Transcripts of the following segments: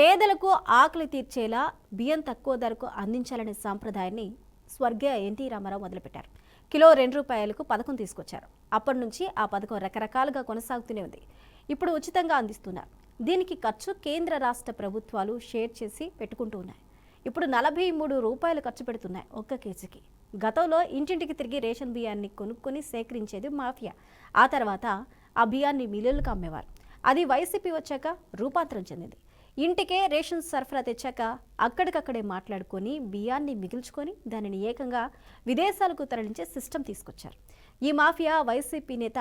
పేదలకు ఆకలి తీర్చేలా బియ్యం తక్కువ ధరకు అందించాలనే సాంప్రదాయాన్ని స్వర్గీయ ఎన్టీ రామారావు మొదలుపెట్టారు. కిలో ₹2కు పథకం తీసుకొచ్చారు. అప్పటి నుంచి ఆ పథకం రకరకాలుగా కొనసాగుతూనే ఉంది. ఇప్పుడు ఉచితంగా అందిస్తున్నారు. దీనికి ఖర్చు కేంద్ర రాష్ట్ర ప్రభుత్వాలు షేర్ చేసి పెట్టుకుంటూ ఉన్నాయి. ఇప్పుడు ₹43 ఖర్చు పెడుతున్నాయి ఒక్క కేజీకి. గతంలో ఇంటింటికి తిరిగి రేషన్ బియ్యాన్ని కొనుక్కొని సేకరించేది మాఫియా. ఆ తర్వాత ఆ బియ్యాన్ని మిల్లులకు అమ్మేవారు. అది వైసీపీ వచ్చాక రూపాంతరం చెందింది. ఇంటికే రేషన్ సరఫరా తెచ్చాక అక్కడికక్కడే మాట్లాడుకొని బియ్యాన్ని మిగిల్చుకొని దానిని ఏకంగా విదేశాలకు తరలించే సిస్టమ్ తీసుకొచ్చారు. ఈ మాఫియా వైసీపీ నేత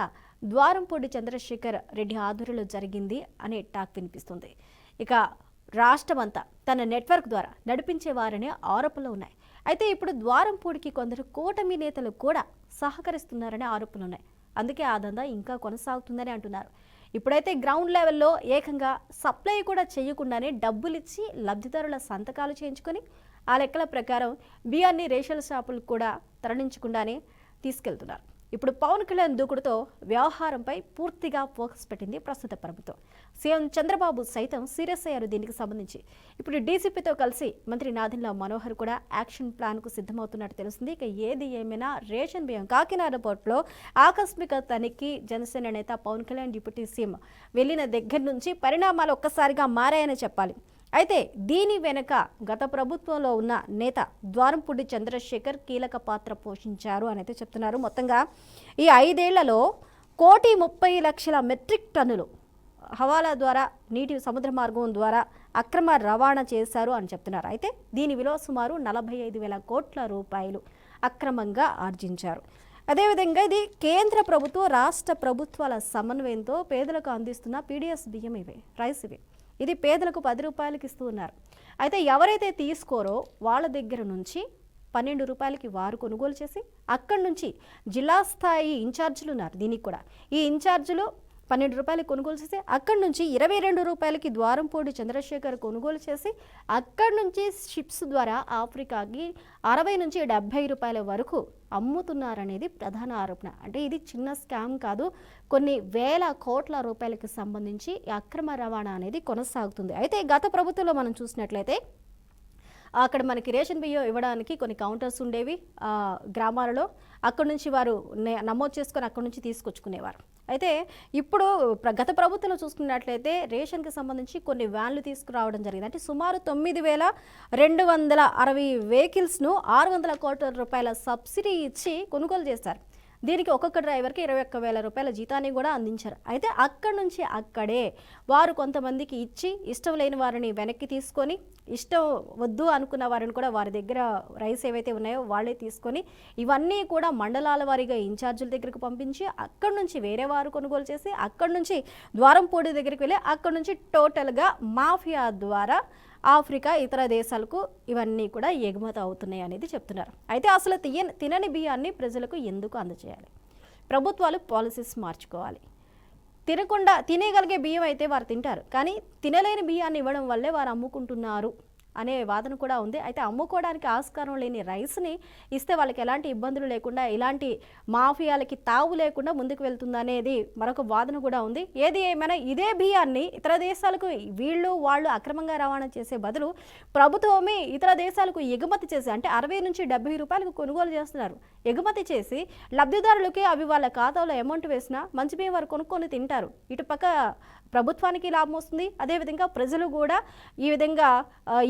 ద్వారంపూడి చంద్రశేఖర్ రెడ్డి ఆధ్వర్యంలో జరిగింది అనే టాక్ వినిపిస్తుంది. ఇక రాష్ట్రమంతా తన నెట్వర్క్ ద్వారా నడిపించేవారనే ఆరోపణలు ఉన్నాయి. అయితే ఇప్పుడు ద్వారంపూడికి కొందరు కూటమి నేతలు కూడా సహకరిస్తున్నారనే ఆరోపణలు ఉన్నాయి. అందుకే ఆ దందా ఇంకా కొనసాగుతుందని అంటున్నారు. ఇప్పుడైతే గ్రౌండ్ లెవెల్లో ఏకంగా సప్లై కూడా చేయకుండానే డబ్బులిచ్చి లబ్ధిదారుల సంతకాలు చేయించుకొని ఆ లెక్కల ప్రకారం బియ్యాన్ని రేషన్ షాపులకు కూడా తరలించకుండానే తీసుకెళ్తున్నారు. ఇప్పుడు పవన్ కళ్యాణ్ దూకుడుతో వ్యవహారంపై పూర్తిగా ఫోకస్ పెట్టింది ప్రస్తుత ప్రభుత్వం. సీఎం చంద్రబాబు సైతం సీరియస్ అయ్యారు దీనికి సంబంధించి. ఇప్పుడు డీసీపీతో కలిసి మంత్రి నాదెండ్ల మనోహర్ కూడా యాక్షన్ ప్లాన్కు సిద్ధమవుతున్నట్టు తెలుస్తుంది. ఇక ఏది ఏమైనా రేషన్ బియ్యం కాకినాడ పోర్టులో ఆకస్మిక తనిఖీ జనసేన నేత పవన్ కళ్యాణ్ డిప్యూటీ సీఎం వెళ్లిన దగ్గర నుంచి పరిణామాలు ఒక్కసారిగా మారాయని చెప్పాలి. అయితే దీని వెనుక గత ప్రభుత్వంలో ఉన్న నేత ద్వారంపూడి చంద్రశేఖర్ కీలక పాత్ర పోషించారు అని అయితే చెప్తున్నారు. మొత్తంగా ఈ 5 ఏళ్లలో 1,30,00,000 మెట్రిక్ టన్నులు హవాలా ద్వారా నీటి సముద్ర మార్గం ద్వారా అక్రమ రవాణా చేశారు అని చెప్తున్నారు. అయితే దీని విలువ సుమారు 45,000 కోట్ల రూపాయలు అక్రమంగా ఆర్జించారు. అదేవిధంగా ఇది కేంద్ర ప్రభుత్వం రాష్ట్ర ప్రభుత్వాల సమన్వయంతో పేదలకు అందిస్తున్న పీడిఎస్ బియ్యం ఇవే రైస్ ఇవే. ఇది పేదలకు ₹10 ఇస్తూ ఉన్నారు. అయితే ఎవరైతే తీసుకోరో వాళ్ళ దగ్గర నుంచి ₹12కి వారు కొనుగోలు చేసి అక్కడి నుంచి జిల్లా స్థాయి ఇన్ఛార్జీలు ఉన్నారు. దీనికి కూడా ఈ ఇన్ఛార్జీలు ₹12 కొనుగోలు చేసి అక్కడి నుంచి ₹22కి ద్వారంపూడి చంద్రశేఖర్ కొనుగోలు చేసి అక్కడి నుంచి షిప్స్ ద్వారా ఆఫ్రికాకి ₹60 నుంచి ₹70 వరకు అమ్ముతున్నారనేది ప్రధాన ఆరోపణ. అంటే ఇది చిన్న స్కామ్ కాదు, కొన్ని వేల కోట్ల రూపాయలకు సంబంధించి అక్రమ రవాణా అనేది కొనసాగుతుంది. అయితే గత ప్రభుత్వంలో మనం చూసినట్లయితే అక్కడ మనకి రేషన్ బియ్యం ఇవ్వడానికి కొన్ని కౌంటర్స్ ఉండేవి గ్రామాలలో. అక్కడి నుంచి వారు నమోదు చేసుకొని అక్కడి నుంచి తీసుకొచ్చుకునేవారు. అయితే ఇప్పుడు గత ప్రభుత్వంలో చూసుకున్నట్లయితే రేషన్కి సంబంధించి కొన్ని వ్యాన్లు తీసుకురావడం జరిగింది. అంటే సుమారు 9,260 వెహికల్స్ను ₹600 కోట్ల సబ్సిడీ ఇచ్చి కొనుగోలు చేశారు. దీనికి ఒక్కొక్క డ్రైవర్కి ₹21,000 జీతాన్ని కూడా అందించారు. అయితే అక్కడి నుంచి అక్కడే వారు కొంతమందికి ఇచ్చి ఇష్టం లేని వారిని వెనక్కి తీసుకొని ఇష్టం వద్దు అనుకున్న వారిని కూడా వారి దగ్గర రైస్ ఏవైతే ఉన్నాయో వాళ్ళే తీసుకొని ఇవన్నీ కూడా మండలాల వారీగా ఇన్ఛార్జీల దగ్గరికి పంపించి అక్కడి నుంచి వేరే వారు కొనుగోలు చేసి అక్కడి నుంచి ద్వారంపూడి దగ్గరికి వెళ్ళి అక్కడి నుంచి టోటల్గా మాఫియా ద్వారా ఆఫ్రికా ఇతర దేశాలకు ఇవన్నీ కూడా ఎగుమతి అవుతున్నాయి అనేది చెప్తున్నారు. అయితే అసలు తినని బియ్యాన్ని ప్రజలకు ఎందుకు అందజేయాలి? ప్రభుత్వాలు పాలసీస్ మార్చుకోవాలి. తినేగలిగే బియ్యం అయితే వారు తింటారు, కానీ తినలేని బియ్యాన్ని ఇవ్వడం వల్లే వారు అమ్ముకుంటున్నారు అనే వాదన కూడా ఉంది. అయితే అమ్ముకోవడానికి ఆస్కారం లేని రైస్ని ఇస్తే వాళ్ళకి ఎలాంటి ఇబ్బందులు లేకుండా ఇలాంటి మాఫియాలకి తావు లేకుండా ముందుకు వెళ్తుందనేది మరొక వాదన కూడా ఉంది. ఏది ఏమైనా ఇదే బియ్యాన్ని ఇతర దేశాలకు వాళ్ళు అక్రమంగా రవాణా చేసే బదులు ప్రభుత్వమే ఇతర దేశాలకు ఎగుమతి చేసి అంటే ₹60 నుంచి ₹70 కొనుగోలు చేస్తున్నారు. ఎగుమతి చేసి లబ్ధిదారులకి అవి వాళ్ళ ఖాతాలో అమౌంట్ వేసినా మంచి బియ్యం వారు కొనుక్కొని తింటారు. ఇటుపక్క ప్రభుత్వానికి లాభం వస్తుంది. అదేవిధంగా ప్రజలు కూడా ఈ విధంగా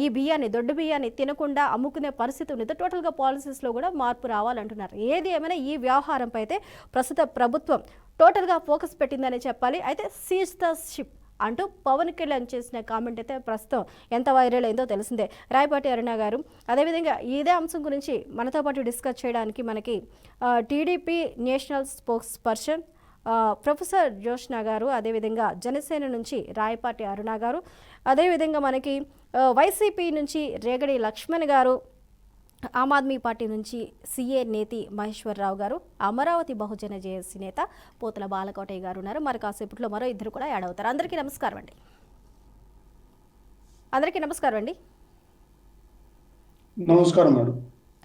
ఈ బియ్యాన్ని దొడ్డు బియ్యాన్ని తినకుండా అమ్ముకునే పరిస్థితి ఉంది. టోటల్గా పాలసీస్లో కూడా మార్పు రావాలంటున్నారు. ఏది ఏమైనా ఈ వ్యవహారంపై అయితే ప్రస్తుత ప్రభుత్వం టోటల్గా ఫోకస్ పెట్టిందని చెప్పాలి. అయితే సీజ్ ద షిప్ అంటూ పవన్ కళ్యాణ్ చేసిన కామెంట్ అయితే ప్రస్తుతం ఎంత వైరల్ అయిందో తెలిసిందే. రాయపాటి అరుణ గారు అదేవిధంగా ఇదే అంశం గురించి మనతో పాటు డిస్కస్ చేయడానికి మనకి TDP national spokes person professor Joshna గారు, అదేవిధంగా జనసేన నుంచి రాయపాటి అరుణ గారు, అదేవిధంగా మనకి వైసీపీ నుంచి రేగడి లక్ష్మణ్ గారు, ఆమ్ ఆద్మీ పార్టీ నుంచి సిఏ నేతి మహేశ్వరరావు గారు, అమరావతి బహుజన జేఏసీ నేత పోతుల బాలకోటయ్య గారు ఉన్నారు. మరి కాసేపట్లో మరో ఇద్దరు కూడా యాడ్ అవుతారు. అందరికీ నమస్కారం అండి.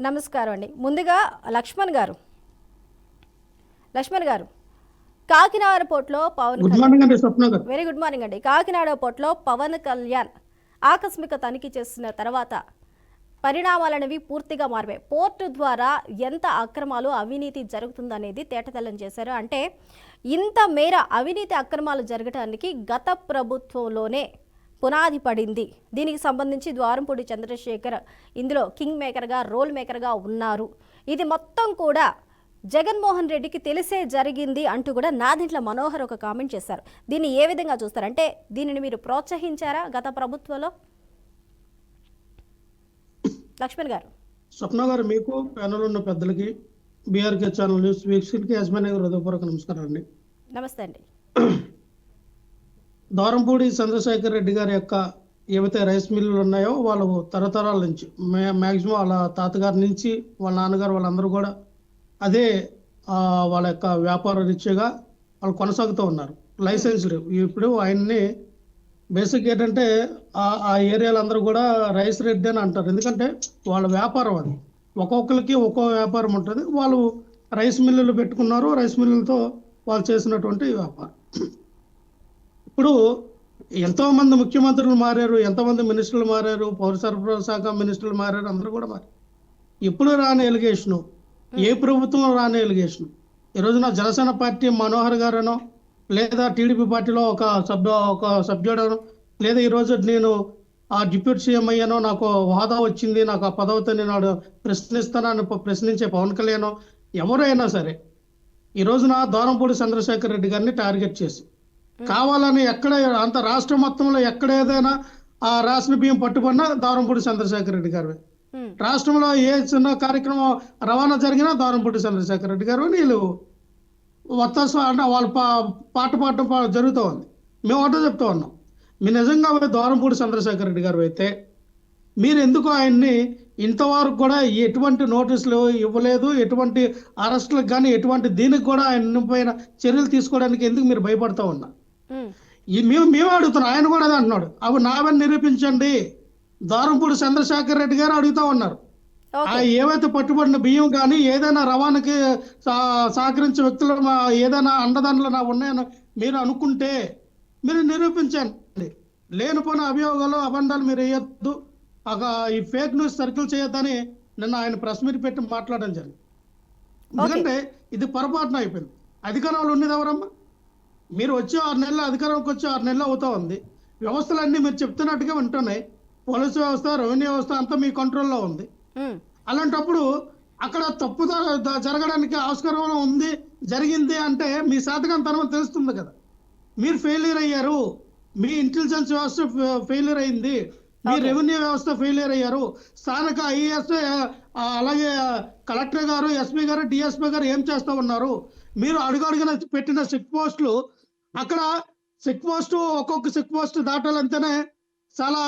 నమస్కారం అండి. ముందుగా లక్ష్మణ్ గారు కాకినాడ పోర్టులో వెరీ గుడ్ మార్నింగ్ అండి. కాకినాడ పోర్టులో పవన్ కళ్యాణ్ ఆకస్మిక తనిఖీ చేసిన తర్వాత పరిణామాలనేవి పూర్తిగా మారిపోయాయి. పోర్టు ద్వారా ఎంత అక్రమాలు అవినీతి జరుగుతుందనేది తేటతెల్లం చేశారు. అంటే ఇంత మేర అవినీతి అక్రమాలు జరగటానికి గత ప్రభుత్వంలోనే పునాది పడింది. దీనికి సంబంధించి ద్వారంపూడి చంద్రశేఖర్ ఇందులో కింగ్ మేకర్గా రోల్ మేకర్గా ఉన్నారు. ఇది మొత్తం కూడా జగన్మోహన్ రెడ్డికి తెలిసే జరిగింది అంటూ కూడా నాదెండ్ల మనోహర్ ఒక కామెంట్ చేశారు. దీన్ని ఏ విధంగా చూస్తారు? అంటే దీనిని మీరు ప్రోత్సహించారా గత ప్రభుత్వంలో? లక్ష్మణ్ గారు. స్వప్న గారు, మీకు ప్యానల్ ఉన్న పెద్దలకి, బీఆర్కే ఛానల్ న్యూస్ వీక్షకులకి యజమాని గారు హృదయపూర్వక నమస్కారం అండి. నమస్తే అండి. ద్వారంపూడి చంద్రశేఖర్ రెడ్డి గారి యొక్క ఏవైతే రైస్ మిల్లులు ఉన్నాయో వాళ్ళు తరతరాల నుంచి మ్యాక్సిమం వాళ్ళ తాతగారి నుంచి వాళ్ళ నాన్నగారు వాళ్ళందరూ కూడా అదే వాళ్ళ యొక్క వ్యాపార రీత్యాగా వాళ్ళు కొనసాగుతూ ఉన్నారు. లైసెన్స్డ్. ఇప్పుడు ఆయన్ని బేసిక్ ఏంటంటే ఆ ఏరియాలో అందరూ కూడా రైస్ రెడ్డి అని అంటారు. ఎందుకంటే వాళ్ళ వ్యాపారం అది. ఒక్కొక్కరికి ఒక్కో వ్యాపారం ఉంటుంది. వాళ్ళు రైస్ మిల్లులు పెట్టుకున్నారు. రైస్ మిల్లులతో వాళ్ళు చేసినటువంటి వ్యాపారం. ఇప్పుడు ఎంతోమంది ముఖ్యమంత్రులు మారారు, ఎంతోమంది మినిస్టర్లు మారారు, పౌర సరఫరాల శాఖ మినిస్టర్లు మారారు, అందరూ కూడా మారారు. ఇప్పుడు రాని ఎలిగేషను, ఏ ప్రభుత్వం రాని ఎలిగేషను. ఈ రోజున జనసేన పార్టీ మనోహర్ గారనో, లేదా టీడీపీ పార్టీలో ఒక సభ్యుడనో, లేదా ఈరోజు నేను డిప్యూటీ సీఎం అయ్యానో, నాకు హోదా వచ్చింది, నాకు ఆ పదవితో నేను ప్రశ్నిస్తానని ప్రశ్నించే పవన్ కళ్యాణ్ ఎవరైనా సరే ఈ రోజున ద్వారంపూడి చంద్రశేఖర్ రెడ్డి గారిని టార్గెట్ చేసి కావాలని ఎక్కడ అంత రాష్ట్ర మొత్తంలో ఎక్కడ ఏదైనా ఆ రేషన్ బియ్యం పట్టుకున్నా ద్వారంపూడి చంద్రశేఖర్ రెడ్డి గారు, రాష్ట్రంలో ఏ చిన్న కార్యక్రమం రవాణా జరిగినా ద్వారంపూడి చంద్రశేఖర్ రెడ్డి గారు వీళ్ళు వత్తాసు అంటే వాళ్ళ పాట పాడటం జరుగుతూ ఉంది. మేము ఒకటో చెప్తా ఉన్నాం, మీరు నిజంగా ద్వారంపూడి చంద్రశేఖర్ రెడ్డి గారు అయితే మీరు ఎందుకు ఆయన్ని ఇంతవరకు కూడా ఎటువంటి నోటీసులు ఇవ్వలేదు, ఎటువంటి అరెస్టులకు కానీ ఎటువంటి దీనికి కూడా ఆయన పైన చర్యలు తీసుకోవడానికి ఎందుకు మీరు భయపడతా ఉన్నా? మేము అడుగుతున్నాం, ఆయన కూడా అదే అంటున్నాడు, అవి నావని నిరూపించండి. ద్వారంపూడి చంద్రశేఖర్ రెడ్డి గారు అడుగుతా ఉన్నారు. ఏవైతే పట్టుబడిన బియ్యం కానీ ఏదైనా రవాణాకి సహకరించే వ్యక్తులు ఏదైనా అండదండలు ఉన్నాయని మీరు అనుకుంటే మీరు నిరూపించండి. లేనిపోయిన అభియోగాలు అబండాలు మీరు వేయొద్దు, ఈ ఫేక్ న్యూస్ సర్కిల్ చేయొద్దని నిన్న ఆయన ప్రెస్ మీట్ పెట్టి మాట్లాడడం జరిగింది. ఎందుకంటే ఇది పొరపాటున అయిపోయింది. అధికారంలో ఉన్నది ఎవరమ్మా? మీరు వచ్చి 6 నెలలు అధికారంలోకి వచ్చి 6 నెలలు అవుతా ఉంది. వ్యవస్థలన్నీ మీరు చెప్తున్నట్టుగా ఉంటున్నాయి. పోలీసు వ్యవస్థ, రెవెన్యూ వ్యవస్థ అంతా మీ కంట్రోల్లో ఉంది. అలాంటప్పుడు అక్కడ తప్పు జరగడానికి ఆస్కారం ఉంది, జరిగింది అంటే మీ శాతకంతనం తెలుస్తుంది కదా. మీరు ఫెయిల్యూర్ అయ్యారు, మీ ఇంటెలిజెన్స్ వ్యవస్థ ఫెయిల్యూర్ అయింది, మీ రెవెన్యూ వ్యవస్థ ఫెయిల్యూర్ అయ్యారు. స్థానిక ఐఏఎస్ అలాగే కలెక్టర్ గారు, ఎస్పీ గారు, డిఎస్పీ గారు ఏం చేస్తూ ఉన్నారు? మీరు అడుగడుగున పెట్టిన చెక్ పోస్టులు, అక్కడ చెక్ పోస్ట్ ఒక్కొక్క చెక్ పోస్ట్ దాటాలంటేనే చాలా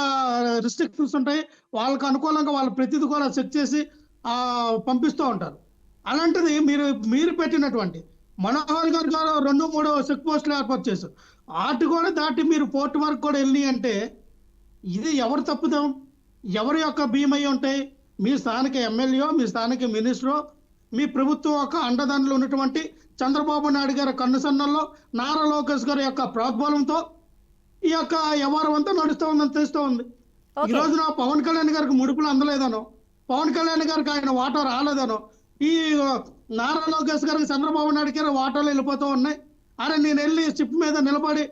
రిస్ట్రిక్షన్స్ ఉంటాయి. వాళ్ళకు అనుకూలంగా వాళ్ళ ప్రతిదీ కూడా చెక్ చేసి పంపిస్తూ ఉంటారు. అలాంటిది మీరు పెట్టినటువంటి మనోహర్ గారు 2-3 చెక్ పోస్టులు ఏర్పాటు చేశారు. వాటి కూడా దాటి మీరు పోర్టు వరకు కూడా వెళ్ళి అంటే ఇది ఎవరు తప్పుదాం? ఎవరి యొక్క భీమయ్యి ఉంటాయి? మీ స్థానిక ఎమ్మెల్యే, మీ స్థానిక మినిస్టరు, మీ ప్రభుత్వం యొక్క అండదండలు ఉన్నటువంటి చంద్రబాబు నాయుడు గారి కన్నుసన్నల్లో నారా లోకేష్ గారి యొక్క ప్రోద్బలంతో ఈ యొక్క వ్యవహారం అంతా నడుస్తూ ఉందని తెలుస్తూ ఉంది. ఈ రోజున పవన్ కళ్యాణ్ గారికి ముడుపులు అందలేదనో, పవన్ కళ్యాణ్ గారికి ఆయన వాటా రాలేదనో, ఈ నారా లోకేష్ గారికి చంద్రబాబు నాయుడు గారి వాటాలు వెళ్ళిపోతూ ఉన్నాయి. అరే నేను వెళ్ళి షిప్ మీద నిలబడి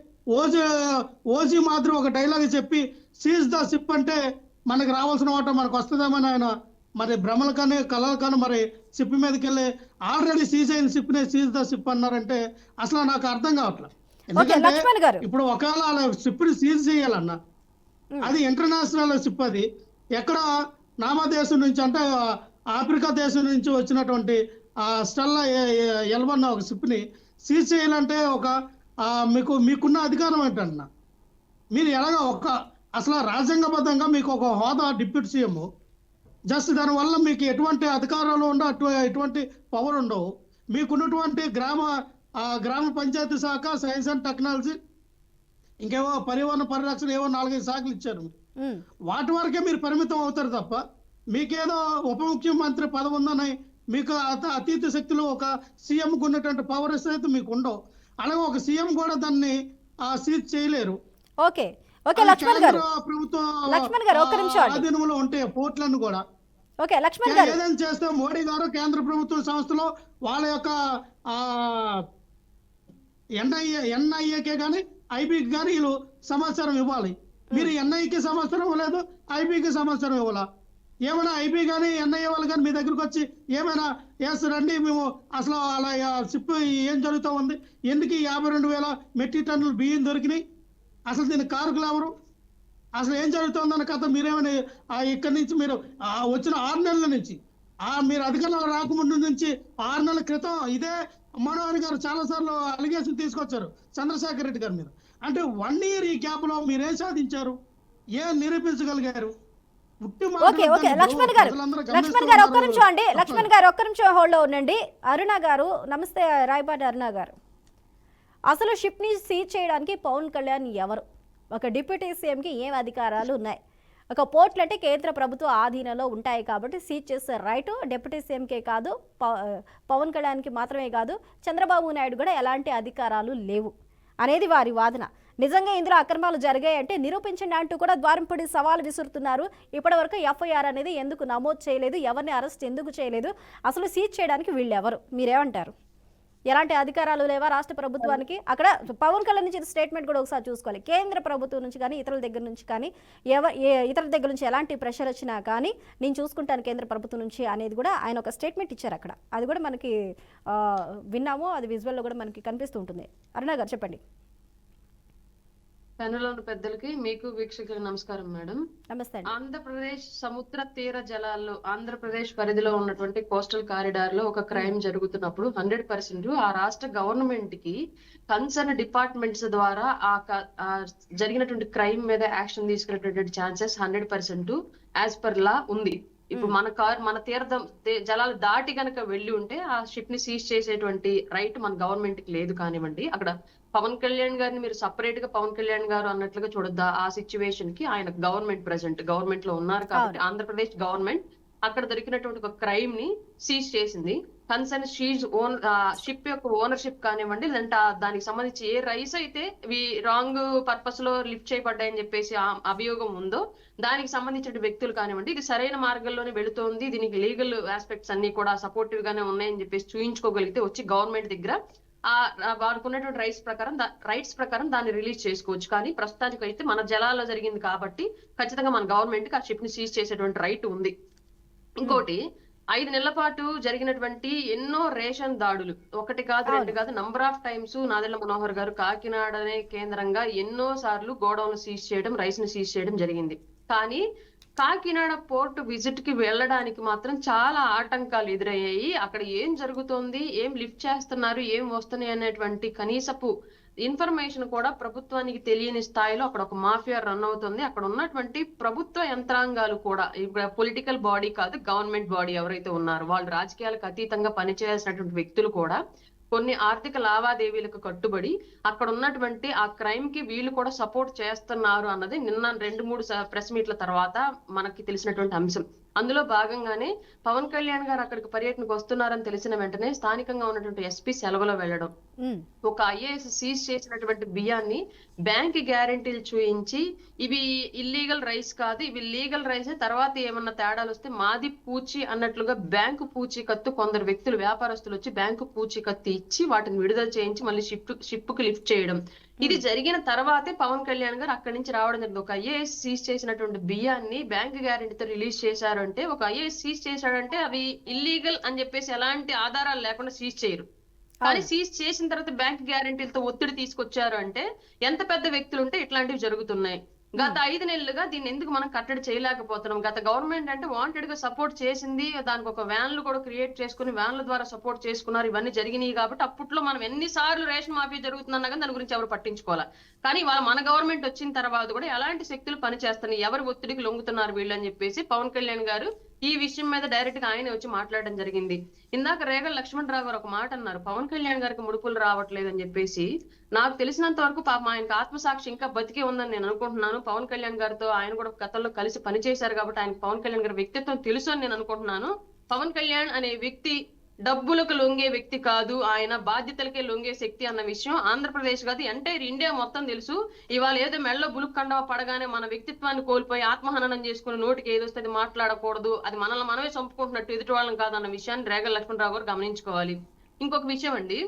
ఓజీ మాత్రం ఒక డైలాగ్ చెప్పి సీజ్ ద షిప్ అంటే మనకి రావాల్సిన వాటా మనకు వస్తుందేమని ఆయన మరి భ్రమలు కానీ కళలు కానీ మరి షిప్ మీదకి వెళ్ళి ఆల్రెడీ సీజ్ అయిన షిప్ నే సీజ్ ద షిప్ అన్నారంటే అసలు నాకు అర్థం కావట్లేదు. ఎందుకంటే ఇప్పుడు ఒకవేళ అలా షిప్ ని సీజ్ చేయాలన్నా అది ఇంటర్నేషనల్ షిప్, అది ఎక్కడ నామా దేశం నుంచి అంటే ఆఫ్రికా దేశం నుంచి వచ్చినటువంటి స్టెల్లా ఎల్వన్ ఒక షిప్ ని సీజ్ చేయాలంటే మీకున్న అధికారం ఏంటన్నా? మీరు ఎలాగో అసలు రాజ్యాంగబద్ధంగా మీకు ఒక హోదా డిప్యూటీ సీఎం, జస్ట్ దానివల్ల మీకు ఎటువంటి అధికారాలు ఉండవు, ఎటువంటి పవర్ ఉండవు. మీకున్నటువంటి గ్రామ పంచాయతీ శాఖ, సైన్స్ అండ్ టెక్నాలజీ, ఇంకేవో పరివహన పరిరక్షణ ఏవో 4-5 శాఖలు ఇచ్చారు. వాటి వరకే మీరు పరిమితం అవుతారు తప్ప మీకేదో ఉప ముఖ్యమంత్రి పదవి ఉందని మీకు అతీత శక్తులు ఒక సీఎంకు ఉన్నటువంటి పవర్స్ అయితే మీకు ఉండవు. అలాగే ఒక సీఎం కూడా దాన్ని సీజ్ చేయలేరు. ఓకే, ఓకే అది లక్ష్మణ్ గారు, కేంద్ర ప్రభుత్వం లక్ష్మణ్ గారు ఒక్క నిమిషం అండి. ఆధీనంలో ఉంటాయి పోర్టులన్నీ కూడా. ఓకే లక్ష్మణ్ గారు, ఏదైనా చేస్తే మోడీ గారు కేంద్ర ప్రభుత్వ సంస్థలో వాళ్ళ యొక్క ఎన్ఐఏకే కానీ ఐబీకి కానీ వీళ్ళు సమాచారం ఇవ్వాలి. మీరు ఎన్ఐకి సమాచారం ఇవ్వలేదు, ఐబీకి సమాచారం ఇవ్వాలా? ఏమైనా ఐబీ కానీ ఎన్ఐఏ వాళ్ళు కానీ మీ దగ్గరకు వచ్చి ఏమైనా ఎస్ రండి మేము అసలు అలా షిప్ ఏం జరుగుతూ ఉంది, ఎందుకు 52,000 మెట్రిక్ టన్నులు బియ్యం దొరికినాయి, అసలు దీని కారుకులు ఎవరు, అసలు ఏం జరుగుతుందన్న కథ మీరేమైనా ఇక్కడి నుంచి మీరు వచ్చిన 6 నెలల నుంచి మీరు అధికారంలో రాకముందు నుంచి 6 నెలల క్రితం ఇదే మనోహర్ గారు చాలా సార్లు అలిగేషన్ తీసుకొచ్చారు చంద్రశేఖర్ రెడ్డి గారి మీద. అంటే 1 year ఈ గ్యాప్ లో మీరేం సాధించారు, ఏం నిరూపించగలిగారు? ఓకే ఓకే లక్ష్మణ్ గారు, లక్ష్మణ్ గారు ఒక్క నిమిషం అండి, లక్ష్మణ్ గారు ఒక్క నిమిషం హోల్డ్ లో ఉండండి. అరుణ గారు నమస్తే, రాయపాటి అరుణ గారు. అసలు షిప్ ని సీజ్ చేయడానికి పవన్ కళ్యాణ్ ఎవరు? ఒక డిప్యూటీ సీఎంకి ఏం అధికారాలు ఉన్నాయి? ఒక పోర్టులు అంటే కేంద్ర ప్రభుత్వ ఆధీనంలో ఉంటాయి కాబట్టి సీజ్ చేసే రైటు డిప్యూటీ సీఎంకే కాదు, పవన్ కళ్యాణ్కి మాత్రమే కాదు, చంద్రబాబు నాయుడు కూడా ఎలాంటి అధికారాలు లేవు అనేది వారి వాదన. నిజంగా ఇందులో అక్రమాలు జరిగాయంటే నిరూపించండి అంటూ కూడా ద్వారంపడి సవాల్ విసురుతున్నారు. ఇప్పటివరకు ఎఫ్ఐఆర్ అనేది ఎందుకు నమోదు చేయలేదు, ఎవరిని అరెస్ట్ ఎందుకు చేయలేదు, అసలు సీజ్ చేయడానికి వీళ్ళు ఎవరు, మీరేమంటారు? ఎలాంటి అధికారాలు లేవా రాష్ట్ర ప్రభుత్వానికి? అక్కడ పవన్ కళ్యాణ్ నుంచి స్టేట్మెంట్ కూడా ఒకసారి చూసుకోవాలి. కేంద్ర ప్రభుత్వం నుంచి కానీ ఇతరుల దగ్గర నుంచి కానీ ఇతరుల దగ్గర నుంచి ఎలాంటి ప్రెషర్ వచ్చినా కానీ నేను చూసుకుంటాను కేంద్ర ప్రభుత్వం నుంచి అనేది కూడా ఆయన ఒక స్టేట్మెంట్ ఇచ్చారు అక్కడ. అది కూడా మనకి విన్నాము, అది విజువల్లో కూడా మనకి కనిపిస్తూ ఉంటుంది. అరుణ గారు చెప్పండి. పెనలోని పెద్దలకి, మీకు వీక్షకులకు నమస్కారం మేడం. నమస్తే. ఆంధ్రప్రదేశ్ సముద్ర తీర జలాల్లో ఆంధ్రప్రదేశ్ పరిధిలో ఉన్నటువంటి కోస్టల్ కారిడార్ లో ఒక క్రైమ్ జరుగుతున్నప్పుడు 100% ఆ రాష్ట్ర గవర్నమెంట్ కి కన్సర్న్ డిపార్ట్మెంట్స్ ద్వారా ఆ జరిగినటువంటి క్రైమ్ మీద యాక్షన్ తీసుకునేటువంటి ఛాన్సెస్ 100% యాజ్ పర్ లా ఉంది. ఇప్పుడు మన తీర్థం జలాలు దాటి గనక వెళ్ళి ఉంటే ఆ షిప్ ని సీజ్ చేసేటువంటి రైట్ మన గవర్నమెంట్ కి లేదు కానివ్వండి. అక్కడ పవన్ కళ్యాణ్ గారిని మీరు సపరేట్ గా పవన్ కళ్యాణ్ గారు అన్నట్లుగా చూడొద్దా? ఆ సిచ్యువేషన్ కి ఆయన గవర్నమెంట్ లో ఉన్నారు కాబట్టి ఆంధ్రప్రదేశ్ గవర్నమెంట్ అక్కడ దొరికినటువంటి ఒక క్రైమ్ ని సీజ్ చేసింది. కన్సర్న్ షిప్ యొక్క ఓనర్షిప్ కానివ్వండి, లేదంటే దానికి సంబంధించి ఏ రైస్ అయితే రాంగ్ పర్పస్ లో లిఫ్ట్ చేయబడ్డాయని చెప్పేసి అభియోగం ఉందో దానికి సంబంధించిన వ్యక్తులు కానివ్వండి, ఇది సరైన మార్గంలోనే వెళుతోంది, దీనికి లీగల్ ఆస్పెక్ట్స్ అన్ని కూడా సపోర్టివ్ గానే ఉన్నాయని చెప్పేసి చూయించుకోగలిగితే వచ్చి గవర్నమెంట్ దగ్గర వారికి ఉన్నటువంటి రైట్స్ ప్రకారం దాన్ని రిలీజ్ చేసుకోవచ్చు. కానీ ప్రస్తుతానికి అయితే మన జలాల్లో జరిగింది కాబట్టి ఖచ్చితంగా మన గవర్నమెంట్ కి ఆ షిప్ ని సీజ్ చేసేటువంటి రైట్ ఉంది. ఇంకోటి 5 నెలల పాటు జరిగినటువంటి ఎన్నో రేషన్ దాడులు, 1 కాదు 2 కాదు, number of times Nadella Manohar గారు కాకినాడనే కేంద్రంగా ఎన్నో సార్లు గోడౌన్ సీజ్ చేయడం, రైస్ ని సీజ్ చేయడం జరిగింది. కానీ కాకినాడ పోర్ట్ విజిట్ కి వెళ్ళడానికి మాత్రం చాలా ఆటంకాలు ఎదురయ్యాయి. అక్కడ ఏం జరుగుతోంది, ఏం లిఫ్ట్ చేస్తున్నారు, ఏం వస్తున్నాయి అనేటువంటి కనీసపు ఇన్ఫర్మేషన్ కూడా ప్రభుత్వానికి తెలియని స్థాయిలో అక్కడ ఒక మాఫియా రన్ అవుతుంది. అక్కడ ఉన్నటువంటి ప్రభుత్వ యంత్రాంగాలు కూడా, పొలిటికల్ బాడీ కాదు గవర్నమెంట్ బాడీ ఎవరైతే ఉన్నారో వాళ్ళు రాజకీయాలకు అతీతంగా పనిచేయాల్సినటువంటి వ్యక్తులు కూడా కొన్ని ఆర్థిక లావాదేవీలకు కట్టుబడి అక్కడ ఉన్నటువంటి ఆ క్రైమ్ కి వీళ్ళు కూడా సపోర్ట్ చేస్తున్నారు అన్నది నిన్న 2-3 ప్రెస్ మీట్ల తర్వాత మనకి తెలిసినటువంటి అంశం. అందులో భాగంగానే పవన్ కళ్యాణ్ గారు అక్కడికి పర్యటనకు వస్తున్నారని తెలిసిన వెంటనే స్థానికంగా ఉన్నటువంటి ఎస్పీ సెలవులో వెళ్ళడం, ఒక ఐఏఎస్ సీజ్ చేసినటువంటి బియ్యాన్ని బ్యాంక్ గ్యారెంటీలు చూయించి ఇవి ఇల్లీగల్ రైస్ కాదు, ఇవి లీగల్ రైస్, తర్వాత ఏమన్నా తేడాలు వస్తే మాది పూచి అన్నట్లుగా బ్యాంకు పూచీకత్తు కొందరు వ్యక్తులు వ్యాపారస్తులు వచ్చి బ్యాంకు పూచీకత్తు ఇచ్చి వాటిని విడుదల చేయించి మళ్ళీ షిప్ కు లిఫ్ట్ చేయడం. ఇది జరిగిన తర్వాతే పవన్ కళ్యాణ్ గారు అక్కడి నుంచి రావడం జరిగింది. ఒక ఐఏఎస్ సీజ్ చేసినటువంటి బియ్యాన్ని బ్యాంక్ గ్యారెంటీతో రిలీజ్ చేశారు అంటే, ఒక ఐఏఎస్ సీజ్ చేశాడంటే అవి ఇల్లీగల్ అని చెప్పేసి ఎలాంటి ఆధారాలు లేకుండా సీజ్ చేయరు. కానీ సీజ్ చేసిన తర్వాత బ్యాంక్ గ్యారెంటీలతో ఒత్తిడి తీసుకొచ్చారు అంటే ఎంత పెద్ద వ్యక్తులు ఉంటే ఇట్లాంటివి జరుగుతున్నాయి. గత 5 నెలలుగా దీన్ని ఎందుకు మనం కట్టడి చేయలేకపోతున్నాం? గత గవర్నమెంట్ అంటే వాంటెడ్ గా సపోర్ట్ చేసింది, దానికి ఒక వ్యాన్లు కూడా క్రియేట్ చేసుకుని వ్యాన్ల ద్వారా సపోర్ట్ చేసుకున్నారు, ఇవన్నీ జరిగినాయి. కాబట్టి అప్పట్లో మనం ఎన్నిసార్లు రేషన్ మాఫీ జరుగుతుందన్నా కానీ దాని గురించి ఎవరు పట్టించుకోవాలి. కానీ వాళ్ళ మన గవర్నమెంట్ వచ్చిన తర్వాత కూడా ఎలాంటి శక్తులు పనిచేస్తున్నాయి, ఎవరు ఒత్తిడికి లొంగుతున్నారు వీళ్ళు అని చెప్పేసి పవన్ కళ్యాణ్ గారు ఈ విషయం మీద డైరెక్ట్ గా ఆయన వచ్చి మాట్లాడడం జరిగింది. ఇందాక రేగల లక్ష్మణరావు గారు ఒక మాట అన్నారు, పవన్ కళ్యాణ్ గారికి ముడుపులు రావట్లేదు అని చెప్పేసి. నాకు తెలిసినంత వరకు పాపం ఆయనకు ఆత్మసాక్షి ఇంకా బతికే ఉందని నేను అనుకుంటున్నాను. పవన్ కళ్యాణ్ గారితో ఆయన కూడా గతంలో కలిసి పనిచేశారు కాబట్టి ఆయన పవన్ కళ్యాణ్ గారి వ్యక్తిత్వం తెలుసు అని నేను అనుకుంటున్నాను. పవన్ కళ్యాణ్ అనే వ్యక్తి డబ్బులకు లొంగే వ్యక్తి కాదు ఆయన, బాధ్యతలకే లొంగే శక్తి అన్న విషయం ఆంధ్రప్రదేశ్ కాదు ఎంటైర్ ఇండియా మొత్తం తెలుసు. ఇవాళ ఏదో మెడలో బులుక్ కండవ పడగానే మన వ్యక్తిత్వాన్ని కోల్పోయి ఆత్మహననం చేసుకుని నోటికి ఏదొస్తే అది మాట్లాడకూడదు, అది మనల్ని మనమే చంపుకుంటున్నట్టు ఎదుటి వాళ్ళని కాదన్న విషయాన్ని రేగల లక్ష్మణరావు గారు గమనించుకోవాలి. ఇంకొక విషయం అండి,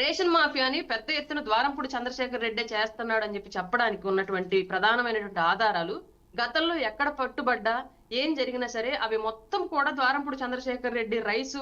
రేషన్ మాఫియాని పెద్ద ఎత్తున ద్వారంపూడి చంద్రశేఖర్ రెడ్డి చేస్తున్నాడు అని చెప్పడానికి ఉన్నటువంటి ప్రధానమైనటువంటి ఆధారాలు గతంలో ఎక్కడ పట్టుబడ్డా ఏం జరిగినా సరే అవి మొత్తం కూడా ద్వారంపూడి చంద్రశేఖర్ రెడ్డి రైసు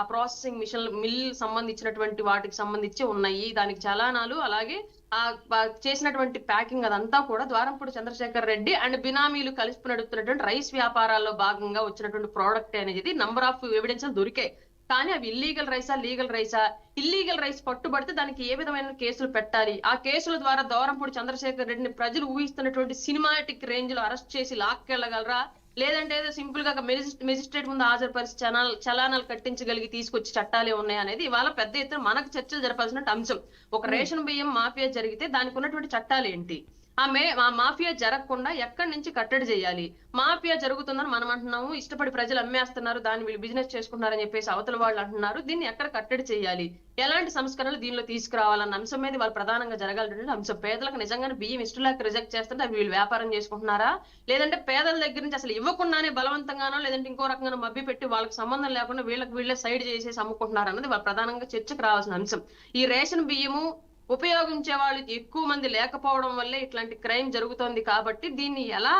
ఆ ప్రాసెసింగ్ మిల్ సంబంధించినటువంటి వాటికి సంబంధించి ఉన్నాయి. దానికి చలానాలు అలాగే ఆ చేసినటువంటి ప్యాకింగ్ అదంతా కూడా ద్వారంపూడి చంద్రశేఖర్ రెడ్డి అండ్ బినామీలు కలిసి నడుపుతున్నటువంటి రైస్ వ్యాపారాల్లో భాగంగా వచ్చినటువంటి ప్రోడక్ట్ అనేది నంబర్ ఆఫ్ ఎవిడెన్స్ దొరికాయి. కానీ అవి ఇల్లీగల్ రైసా లీగల్ రైసా, ఇల్లీగల్ రైస్ పట్టుబడితే దానికి ఏ విధమైన కేసులు పెట్టాలి, ఆ కేసుల ద్వారా ద్వారంపూడి చంద్రశేఖర్ రెడ్డిని ప్రజలు ఊహిస్తున్నటువంటి సినిమాటిక్ రేంజ్ లో అరెస్ట్ చేసి లాక్కెళ్ళగలరా, లేదంటే ఏదో సింపుల్ గా మెజిస్ట్రేట్ ముందు హాజరుపరిచి చలానాలు కట్టించగలిగి తీసుకొచ్చి చట్టాలే ఉన్నాయి అనేది ఇవాళ పెద్ద ఎత్తున మనకు చర్చలు జరపాల్సిన అంశం. ఒక రేషన్ బియ్యం మాఫియా జరిగితే దానికి ఉన్నటువంటి చట్టాలు ఏంటి, ఆ మాఫియా జరగకుండా ఎక్కడి నుంచి కట్టడి చేయాలి, మాఫియా జరుగుతుందని మనం అంటున్నాము, ఇష్టపడి ప్రజలు అమ్మేస్తున్నారు దాన్ని వీళ్ళు బిజినెస్ చేసుకుంటున్నారని చెప్పేసి అవతల వాళ్ళు అంటున్నారు, దీన్ని ఎక్కడ కట్టడి చేయాలి, ఎలాంటి సంస్కరణలు దీనిలో తీసుకురావాలన్న అంశం మీద వాళ్ళు ప్రధానంగా జరగాల్సిన అంశం. పేదలకు నిజంగానే బియ్యం ఇష్టలేక రిజెక్ట్ చేస్తుంటే అవి వీళ్ళు వ్యాపారం చేసుకుంటున్నారా, లేదంటే పేదల దగ్గర నుంచి అసలు ఇవ్వకుండానే బలవంతంగానో లేదంటే ఇంకో రకంగా మభ్య పెట్టి వాళ్ళకి సంబంధం లేకుండా వీళ్ళే సైడ్ చేసేసి అమ్ముకుంటున్నారు అన్నది వాళ్ళు ప్రధానంగా చర్చకు రావాల్సిన అంశం. ఈ రేషన్ బియ్యము ఉపయోగించే వాళ్ళు ఎక్కువ మంది లేకపోవడం వల్లే ఇట్లాంటి క్రైమ్ జరుగుతోంది. కాబట్టి దీన్ని ఎలా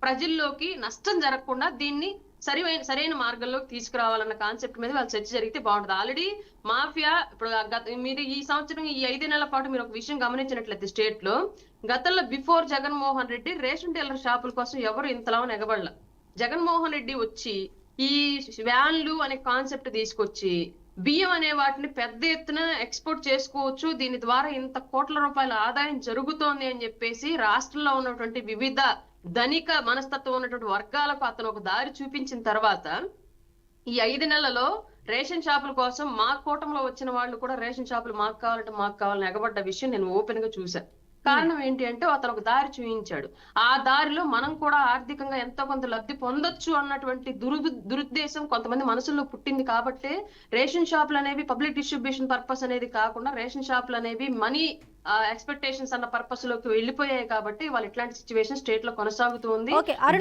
ప్రజల్లోకి నష్టం జరగకుండా దీన్ని సరైన మార్గంలోకి తీసుకురావాలన్న కాన్సెప్ట్ మీద వాళ్ళు చర్చ జరిగితే బాగుంటుంది. ఆల్రెడీ మాఫియా ఇప్పుడు మీరు ఈ సంవత్సరం ఈ 5 నెలల పాటు మీరు ఒక విషయం గమనించినట్లయితే స్టేట్ లో గతంలో before Jaganmohan Reddy ration dealer షాపుల కోసం ఎవరు ఇంతలా ఎగబడల. జగన్మోహన్ రెడ్డి వచ్చి ఈ వ్యాన్లు అనే కాన్సెప్ట్ తీసుకొచ్చి బియ్యం అనే వాటిని పెద్ద ఎత్తున ఎక్స్పోర్ట్ చేసుకోవచ్చు, దీని ద్వారా ఇంత కోట్ల రూపాయల ఆదాయం జరుగుతోంది అని చెప్పేసి రాష్ట్రంలో ఉన్నటువంటి వివిధ ధనిక మనస్తత్వం ఉన్నటువంటి వర్గాలకు అతను ఒక దారి చూపించిన తర్వాత ఈ 5 నెలలలో రేషన్ షాపుల కోసం మా కూటమిలో వచ్చిన వాళ్ళు కూడా రేషన్ షాపులు మాకు కావాలని ఎగబడ్డ విషయం నేను ఓపెన్ గా చూశాను. కారణం ఏంటి అంటే అతను ఒక దారి చూపించాడు, ఆ దారిలో మనం కూడా ఆర్థికంగా ఎంతో కొంత లబ్ధి పొందొచ్చు అన్నటువంటి దురుద్దేశం కొంతమంది మనసుల్లో పుట్టింది. కాబట్టి రేషన్ షాపులు అనేవి పబ్లిక్ డిస్ట్రిబ్యూషన్ పర్పస్ అనేది కాకుండా రేషన్ షాపులు అనేవి మనీ ఎక్స్పెక్టేషన్స్ అన్న పర్పస్ లోకి వెళ్ళిపోయాయి. కాబట్టి వాళ్ళు ఇట్లాంటి సిచ్యువేషన్ స్టేట్ లో కొనసాగుతూ ఉంది.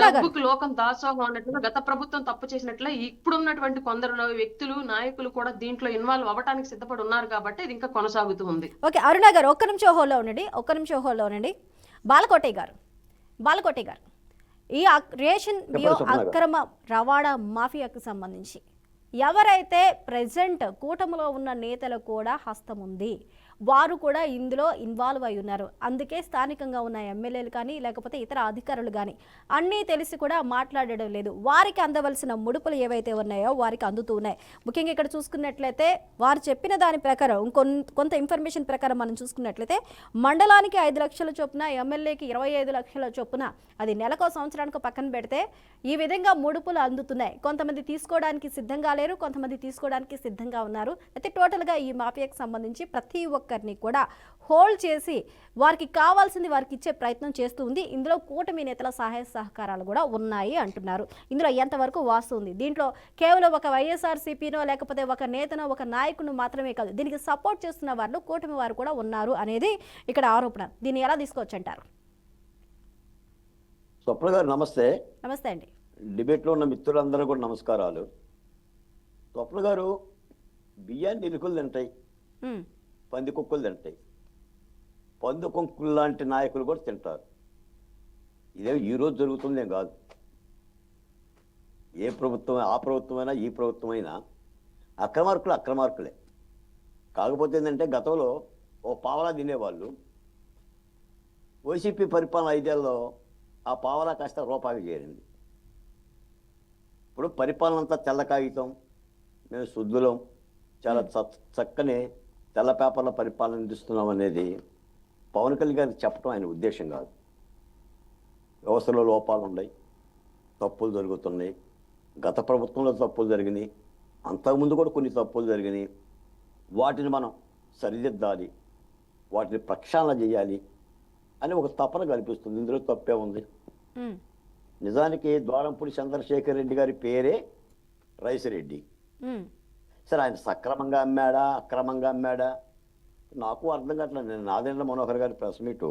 డబ్బుకు లోకం దాసోహం అన్నట్లు గత ప్రభుత్వం తప్పు చేసినట్లే ఇప్పుడున్నటువంటి కొందరు వ్యక్తులు నాయకులు కూడా దీంట్లో ఇన్వాల్వ్ అవ్వడానికి సిద్ధపడి ఉన్నారు. కాబట్టి ఇది ఇంకా కొనసాగుతూ ఉంది. ఓకే అరుణ గారు ఒక్క నిమిషం హోల్లో ఉండండి. బాలకోటి గారు ఈ రేషన్ బియ్యం అక్రమ రవాణా మాఫియాకు సంబంధించి ఎవరైతే ప్రెజెంట్ కూటమిలో ఉన్న నేతలు కూడా హస్తం ఉంది, వారు కూడా ఇందులో ఇన్వాల్వ్ అయి ఉన్నారు. అందుకే స్థానికంగా ఉన్న ఎమ్మెల్యేలు కానీ లేకపోతే ఇతర అధికారులు కానీ అన్నీ తెలిసి కూడా మాట్లాడడం లేదు. వారికి అందవలసిన ముడుపులు ఏవైతే ఉన్నాయో వారికి అందుతూ ఉన్నాయి. ముఖ్యంగా ఇక్కడ చూసుకున్నట్లయితే వారు చెప్పిన దాని ప్రకారం కొంత ఇన్ఫర్మేషన్ ప్రకారం మనం చూసుకున్నట్లయితే మండలానికి 5 లక్షల చొప్పున, ఎమ్మెల్యేకి 25 లక్షల చొప్పున, అది నెలకో సంవత్సరానికి పక్కన పెడితే ఈ విధంగా ముడుపులు అందుతున్నాయి. కొంతమంది తీసుకోవడానికి సిద్ధంగా లేరు, కొంతమంది తీసుకోవడానికి సిద్ధంగా ఉన్నారు. అయితే టోటల్గా ఈ మాఫియాకి సంబంధించి ప్రతి ఒక్కరిని కూడా హోల్డ్ చేసి వారికి కావాల్సింది వారికి ఇచ్చే ప్రయత్నం చేస్తూ ఉంది. ఇందులో కూటమి నేతల సహాయ సహకారాలు కూడా ఉన్నాయి అంటున్నారు. ఇందులో ఎంతవరకు వాస్తవం? దీంట్లో కేవలం ఒక వైఎస్ఆర్సీపీనో లేకపోతే ఒక నేతనో ఒక నాయకుడు మాత్రమే కాదు, దీనికి సపోర్ట్ చేస్తున్న వాళ్ళు కూటమి వారు కూడా ఉన్నారు అనేది ఇక్కడ ఆరోపణ. దీన్ని ఎలా తీసుకోవచ్చు అంటారు? స్వప్న గారు నమస్తే. నమస్తే అండి. డిబేట్లో ఉన్న మిత్రులందరూ కూడా నమస్కారాలు. స్వప్న గారు, బియ్యాన్ని ఎలుకలు తింటాయి, పంది కుక్కలు తింటాయి, పంది కుక్కలు లాంటి నాయకులు కూడా తింటారు. ఇదే ఈరోజు జరుగుతుందేం కాదు. ఏ ప్రభుత్వం, ఆ ప్రభుత్వమైనా ఈ ప్రభుత్వమైనా అక్రమార్కులే. కాకపోతే ఏంటంటే గతంలో ఓ పావలా తినేవాళ్ళు, వైసీపీ పరిపాలన 5 ఏళ్ళలో ఆ పావలా కాస్త రూపాయికి చేరింది. ఇప్పుడు పరిపాలన అంతా తెల్ల కాగితం, మేము శుద్ధులం, చాలా చక్కని తెల్ల పేపర్ల పరిపాలన అందిస్తున్నాం అనేది పవన్ కళ్యాణ్ గారికి చెప్పడం ఆయన ఉద్దేశం కాదు. వ్యవస్థలో లోపాలు ఉన్నాయి, తప్పులు జరుగుతున్నాయి. గత ప్రభుత్వంలో తప్పులు జరిగినాయి, అంతకుముందు కూడా కొన్ని తప్పులు జరిగినాయి. వాటిని మనం సరిదిద్దాలి, వాటిని ప్రక్షాళన చేయాలి అని ఒక తపన కనిపిస్తుంది. ఇందులో తప్పే ఉంది. నిజానికి ద్వారంపూడి చంద్రశేఖర్ రెడ్డి గారి పేరే రైసిరెడ్డి. సరే ఆయన సక్రమంగా అమ్మాడా అక్రమంగా అమ్మాడా నాకు అర్థం కావట్లేదు. నేను నాదెండ్ల మనోహర్ గారి ప్రెస్ మీటు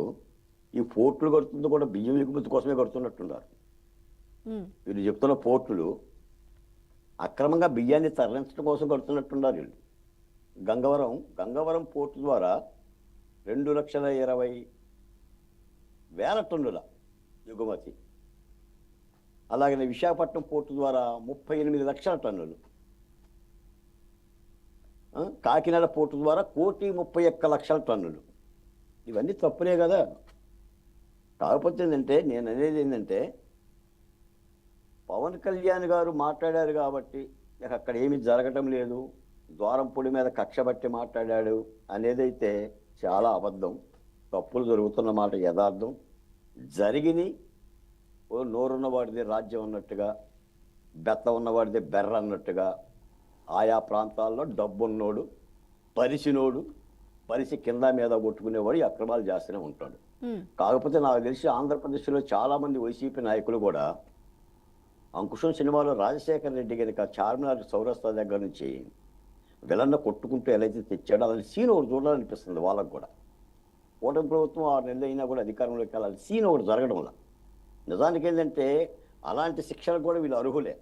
ఈ పోర్టులు కడుతుంది కూడా బియ్యం ఎగుమతి కోసమే కడుతున్నట్టున్నారు. వీళ్ళు చెప్తున్న పోర్టులు అక్రమంగా బియ్యాన్ని తరలించడం కోసం కడుతున్నట్టున్నారు వీళ్ళు. గంగవరం పోర్టు ద్వారా 2,20,000 టన్నుల ఎగుమతి. అలాగే విశాఖపట్నం పోర్టు ద్వారా 38 లక్షల టన్నులు. కాకినాడ పోర్టు ద్వారా 1,31,00,000 టన్నులు. ఇవన్నీ తప్పునే కదా. కాకపోతే ఏంటంటే నేను అనేది ఏంటంటే పవన్ కళ్యాణ్ గారు మాట్లాడారు కాబట్టి అక్కడ ఏమీ జరగటం లేదు, ద్వారంపొడి మీద కక్ష బట్టి మాట్లాడాడు అనేదైతే చాలా అబద్ధం. తప్పులు జరుగుతున్న మాట యథార్థం. జరిగిని ఓ నోరున్నవాడిదే రాజ్యం అన్నట్టుగా, బెత్త ఉన్నవాడిదే బెర్ర అన్నట్టుగా ఆయా ప్రాంతాల్లో డబ్బున్నోడు పరిసి కింద మీద కొట్టుకునేవాడు ఈ అక్రమాలు చేస్తూనే ఉంటాడు. కాకపోతే నాకు తెలిసి ఆంధ్రప్రదేశ్లో చాలా మంది వైసీపీ నాయకులు కూడా అంకుశం సినిమాలో రాజశేఖర రెడ్డి కనుక చార్మినార్ చౌరస్తా దగ్గర నుంచి విలన్న కొట్టుకుంటూ ఎలా అయితే తెచ్చాడో అలాంటి సీన్ ఒకటి చూడాలనిపిస్తుంది వాళ్ళకు కూడా. కూటమి ప్రభుత్వం 6 నెలలు అయినా కూడా అధికారంలోకి వెళ్ళాలి సీన్ ఒకటి జరగడం వల్ల. నిజానికి ఏంటంటే అలాంటి శిక్షలు కూడా వీళ్ళు అర్హులే.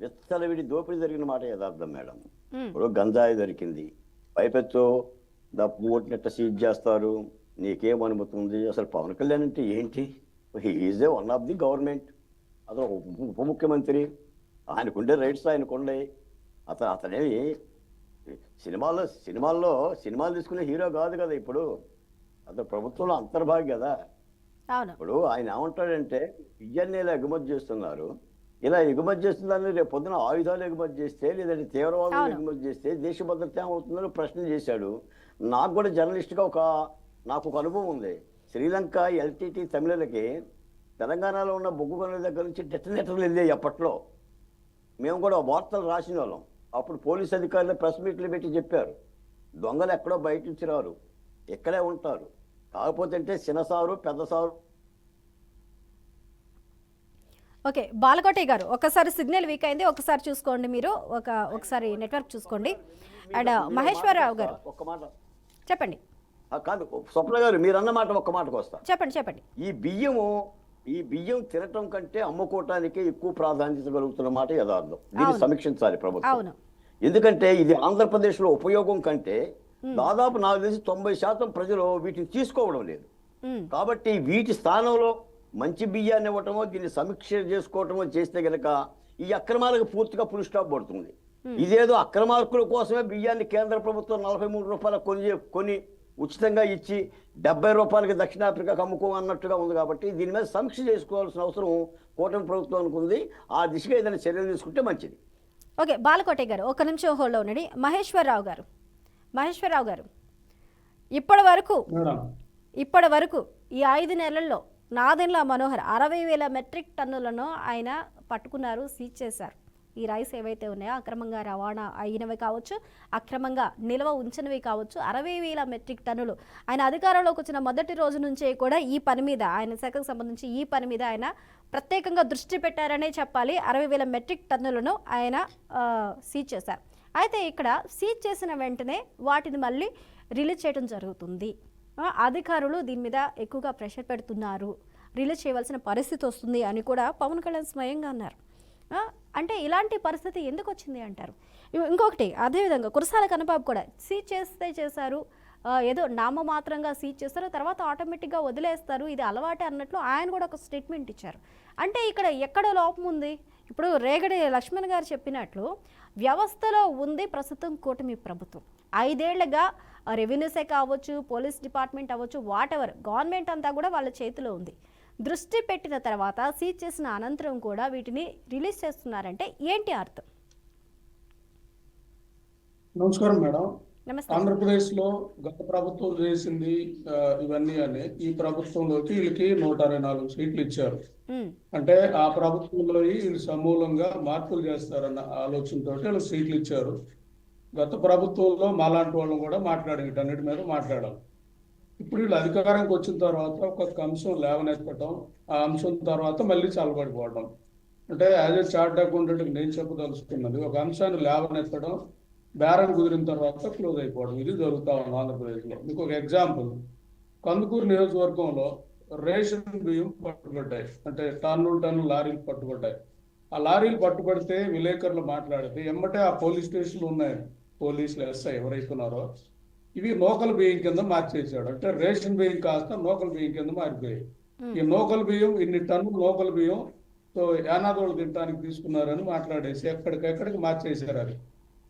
విచ్చలవిడి దోపిడీ జరిగిన మాట యథార్థం మేడం. ఇప్పుడు గంజాయి దొరికింది, పైపెచ్చు దప్పు కొట్టినట్ట సీజ్ చేస్తారు, నీకేం అనుమతి ఉంది? అసలు పవన్ కళ్యాణ్ అంటే ఏంటి? Is a one of the government, అతను ఉప ముఖ్యమంత్రి, ఆయనకుండే రైట్స్ ఆయనకుండే. అతనేమి సినిమాలు తీసుకునే హీరో కాదు కదా. ఇప్పుడు అతను ప్రభుత్వంలో అంతర్భాగి కదా. ఇప్పుడు ఆయన ఏమంటాడంటే బియ్యాన్ని ఇలా ఎగుమతి చేస్తున్నారు, ఇలా ఎగుమతి చేస్తుందని రేపు పొద్దున ఆయుధాలు ఎగుమతి చేస్తే లేదంటే తీవ్రవాదులు ఎగుమతి చేస్తే దేశ భద్రత ఏమవుతుందని ప్రశ్న చేశాడు. నాకు కూడా జర్నలిస్ట్గా నాకు ఒక అనుభవం ఉంది. శ్రీలంక ఎల్టీటీ తమిళలకి తెలంగాణలో ఉన్న బొగ్గు గనుల దగ్గర నుంచి డెటనేటర్లు వెళ్ళాయి అప్పట్లో. మేము కూడా వార్తలు రాసిన వాళ్ళం. అప్పుడు పోలీస్ అధికారులు ప్రెస్ మీట్లు పెట్టి చెప్పారు, దొంగలు ఎక్కడో బయట నుంచి రారు, ఇక్కడే ఉంటారు. కాకపోతే అంటే చిన్నసారు పెద్ద సారు. ఓకే బాలకోటయ్య గారు, ఒకసారి సిగ్నల్ వీక్ అయింది, ఒకసారి చూసుకోండి మీరు, ఒకసారి నెట్వర్క్ చూసుకోండి. అండ్ మహేశ్వరరావు గారు ఒక్క మాట చెప్పండి. కాదు స్వప్న గారు, మీరు అన్న మాట ఒక్క మాటకు వస్తా. చెప్పండి. ఈ బియ్యం తినటం కంటే అమ్ముకోవటానికే ఎక్కువ ప్రాధాన్యత కలుగుతున్న మాట యథార్థం. దీన్ని సమీక్షించాలి ప్రభుత్వం. ఎందుకంటే ఇది ఆంధ్రప్రదేశ్ లో ఉపయోగం కంటే దాదాపు నాకు తెలిసి 90% ప్రజలు వీటిని తీసుకోవడం లేదు. కాబట్టి వీటి స్థానంలో మంచి బియ్యాన్ని ఇవ్వటమో దీన్ని సమీక్ష చేసుకోవటమో చేస్తే గనక ఈ అక్రమాలకు పూర్తిగా ఫుల్ స్టాప్ పడుతుంది. ఇదేదో అక్రమార్కుల కోసమే బియ్యాన్ని కేంద్ర ప్రభుత్వం 43 రూపాయలు కొని ఉచితంగా ఇచ్చి 70 రూపాయలకి దక్షిణాఫ్రికాకు అమ్ముకోమన్నట్టుగా ఉంది. కాబట్టి దీని మీద సమీక్ష చేసుకోవాల్సిన అవసరం కూటమి ప్రభుత్వానికి ఉంది. ఆ దిశగా ఏదైనా చర్యలు తీసుకుంటే మంచిది. ఓకే బాలకోటయ్య గారు, ఒక నిమిషం హోల్డ్లో ఉండండి. మహేశ్వరరావు గారు, ఇప్పటి వరకు ఈ 5 నెలల్లో నాదెండ్ల మనోహర్ 60,000 మెట్రిక్ టన్నులను ఆయన పట్టుకున్నారు, సీజ్ చేశారు. ఈ రైస్ ఏవైతే ఉన్నాయో అక్రమంగా రవాణా అయినవి కావచ్చు, అక్రమంగా నిల్వ ఉంచినవి కావచ్చు, 60,000 మెట్రిక్ టన్నులు ఆయన అధికారంలోకి వచ్చిన మొదటి రోజు నుంచే కూడా ఈ పని మీద, ఆయన శాఖకు సంబంధించి ఈ పని మీద ఆయన ప్రత్యేకంగా దృష్టి పెట్టారనే చెప్పాలి. 60,000 మెట్రిక్ టన్నులను ఆయన సీజ్ చేశారు. అయితే ఇక్కడ సీజ్ చేసిన వెంటనే వాటిని మళ్ళీ రిలీజ్ చేయడం జరుగుతుంది. అధికారులు దీని మీద ఎక్కువగా ప్రెషర్ పెడుతున్నారు, రిలీజ్ చేయవలసిన పరిస్థితి వస్తుంది అని కూడా పవన్ కళ్యాణ్ స్వయంగా అన్నారు. అంటే ఇలాంటి పరిస్థితి ఎందుకు వచ్చింది అంటారు? ఇంకొకటి అదేవిధంగా కురసాల కన్నబాబు కూడా సీజ్ చేశారు, ఏదో నామమాత్రంగా సీజ్ చేస్తారు, తర్వాత ఆటోమేటిక్గా వదిలేస్తారు, ఇది అలవాటే అన్నట్లు ఆయన కూడా ఒక స్టేట్మెంట్ ఇచ్చారు. అంటే ఇక్కడ ఎక్కడ లోపం ఉంది? ఇప్పుడు రేగడి లక్ష్మణ్ గారు చెప్పినట్లు వ్యవస్థలో ఉంది ప్రస్తుతం కూటమి ప్రభుత్వం. 5 ఏళ్లుగా రెవెన్యూ శాఖ అవ్వచ్చు, పోలీస్ డిపార్ట్మెంట్ అవ్వచ్చు, వాటెవర్ గవర్నమెంట్ అంతా కూడా వాళ్ళ చేతిలో ఉంది. దృష్టి పెట్టిన తర్వాత సీజ్ చేసిన అనంతరం కూడా వీటిని రిలీజ్ చేస్తున్నారంటే ఏంటి అర్థం? నమస్కారం మేడం. నమస్తే. ఆంధ్రప్రదేశ్ లో గత ప్రభుత్వం చేసింది ఇవన్నీ అని ఈ ప్రభుత్వంలోకి వీళ్ళకి 164 సీట్లు ఇచ్చారు. అంటే ఆ ప్రభుత్వంలో వీళ్ళు సమూలంగా మార్పులు చేస్తారన్న ఆలోచనతో వీళ్ళు సీట్లు ఇచ్చారు. గత ప్రభుత్వంలో మాలాంటి వాళ్ళని కూడా వీటన్నిటి మీద మాట్లాడాలి. ఇప్పుడు వీళ్ళు అధికారానికి వచ్చిన తర్వాత ఒక్కొక్క అంశం లేవనెత్తడం, ఆ అంశం తర్వాత మళ్ళీ చల్లబడిపోవడం, అంటే యాజ్ ఎ చార్ట్ అకౌంటెంట్ నేను చెప్పదలుచుకున్నది, ఒక అంశాన్ని లేవనెత్తడం, బేరం కుదిరిన తర్వాత క్లోజ్ అయిపోవడం, ఇది జరుగుతా ఉంది ఆంధ్రప్రదేశ్లో. మీకు ఒక ఎగ్జాంపుల్, కందుకూరు నియోజకవర్గంలో రేషన్ బియ్యం పట్టుబడ్డాయి, అంటే టన్ను లారీలు పట్టుబడ్డాయి. ఆ లారీలు పట్టుబడితే విలేకరులు మాట్లాడితే ఎమ్మటే ఆ పోలీస్ స్టేషన్లు ఉన్నాయి, పోలీసులు ఎస్ఐ ఎవరైతున్నారో, ఇవి నూకల బియ్యం కింద మార్చేసాడు. అంటే రేషన్ బియ్యం కాస్త నూకల బియ్యం కింద మారిపోయాయి. ఈ నూకల బియ్యం, ఇన్ని టన్నులు నూకల బియ్యం సో యానాదోళ్ళు తినడానికి తీసుకున్నారని మాట్లాడేసి ఎక్కడికెక్కడికి మార్చేశారు. అది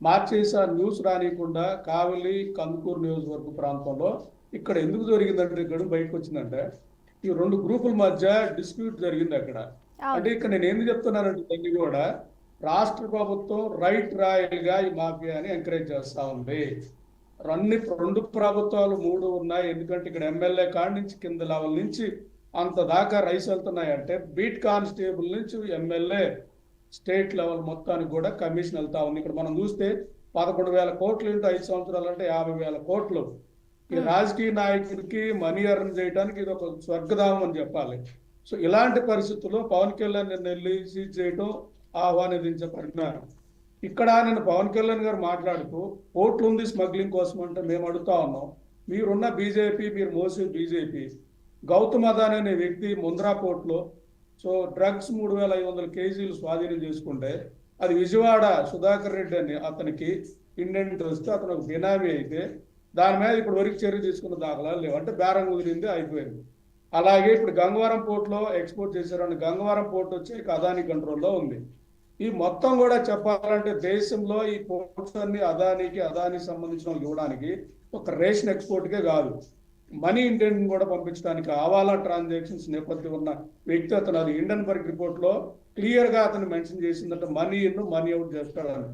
మార్చేసి ఆ న్యూస్ రానియకుండా కావలి కందుకూరు నియోజకవర్గ ప్రాంతంలో ఇక్కడ ఎందుకు జరిగిందంటే, ఇక్కడ బయటకు వచ్చిందంటే ఈ రెండు గ్రూపుల మధ్య డిస్ప్యూట్ జరిగింది అక్కడ. అంటే ఇక్కడ నేను ఎందుకు చెప్తున్నానంటే, దాన్ని కూడా రాష్ట్ర ప్రభుత్వం రైట్ రాయల్ గా ఈ మాఫియాని ఎంకరేజ్ చేస్తా ఉంది. రెండు ప్రభుత్వాలు మూడు ఉన్నాయి, ఎందుకంటే ఇక్కడ ఎమ్మెల్యే కాడి నుంచి కింద లెవెల్ నుంచి అంత దాకా రైస్ వెళ్తున్నాయి. అంటే బీట్ కానిస్టేబుల్ నుంచి ఎమ్మెల్యే స్టేట్ లెవెల్ మొత్తానికి కూడా కమిషన్ వెళ్తా ఉంది. ఇక్కడ మనం చూస్తే 11,000 కోట్లు ఇంటూ 5 సంవత్సరాలు అంటే 50,000 కోట్లు. ఈ రాజకీయ నాయకుడికి మనీ ఎర్న్ చేయడానికి ఇది ఒక స్వర్గధామం అని చెప్పాలి. సో ఇలాంటి పరిస్థితుల్లో పవన్ కళ్యాణ్ నిన్న వెళ్ళి సీజ్ చేయడం ఆహ్వానించే పరిణామం. ఇక్కడ నేను పవన్ కళ్యాణ్ గారు మాట్లాడుతూ పోర్ట్లు ఉంది స్మగ్లింగ్ కోసం అంటే మేము అడుగుతా ఉన్నాం, మీరున్న బీజేపీ, మీరు మోసే బీజేపీ, గౌతమ్ అదానీ అనే వ్యక్తి ముంద్రా పోర్ట్లో సో డ్రగ్స్ 3,500 కేజీలు స్వాధీనం చేసుకుంటే అది విజయవాడ సుధాకర్ రెడ్డి అని అతనికి ఇండెంట్ వస్తే అతను ఒక బినామీ అయితే దాని మీద ఇప్పుడు వరకు చర్య తీసుకున్న దాఖలాలు లేవు. అంటే బేరం కుదిరింది, అయిపోయింది. అలాగే ఇప్పుడు గంగవరం పోర్ట్లో ఎక్స్పోర్ట్ చేశారని గంగవరం పోర్ట్ వచ్చి అదానీ కంట్రోల్లో ఉంది. ఈ మొత్తం కూడా చెప్పాలంటే దేశంలో ఈ పోర్ట్స్ అన్ని అదానికి సంబంధించిన వాళ్ళకి ఇవ్వడానికి ఒక రేషన్ ఎక్స్పోర్ట్కే కాదు, మనీ ఇంటెంట్ కూడా పంపించడానికి హవాలా ట్రాన్సాక్షన్స్ నేపథ్యం ఉన్న వ్యక్తి అతను. అది హిండెన్బర్గ్ రిపోర్ట్ లో క్లియర్ గా అతను మెన్షన్ చేసిందంటే మనీ ఇన్ మనీ అవుట్ చేస్తాడని.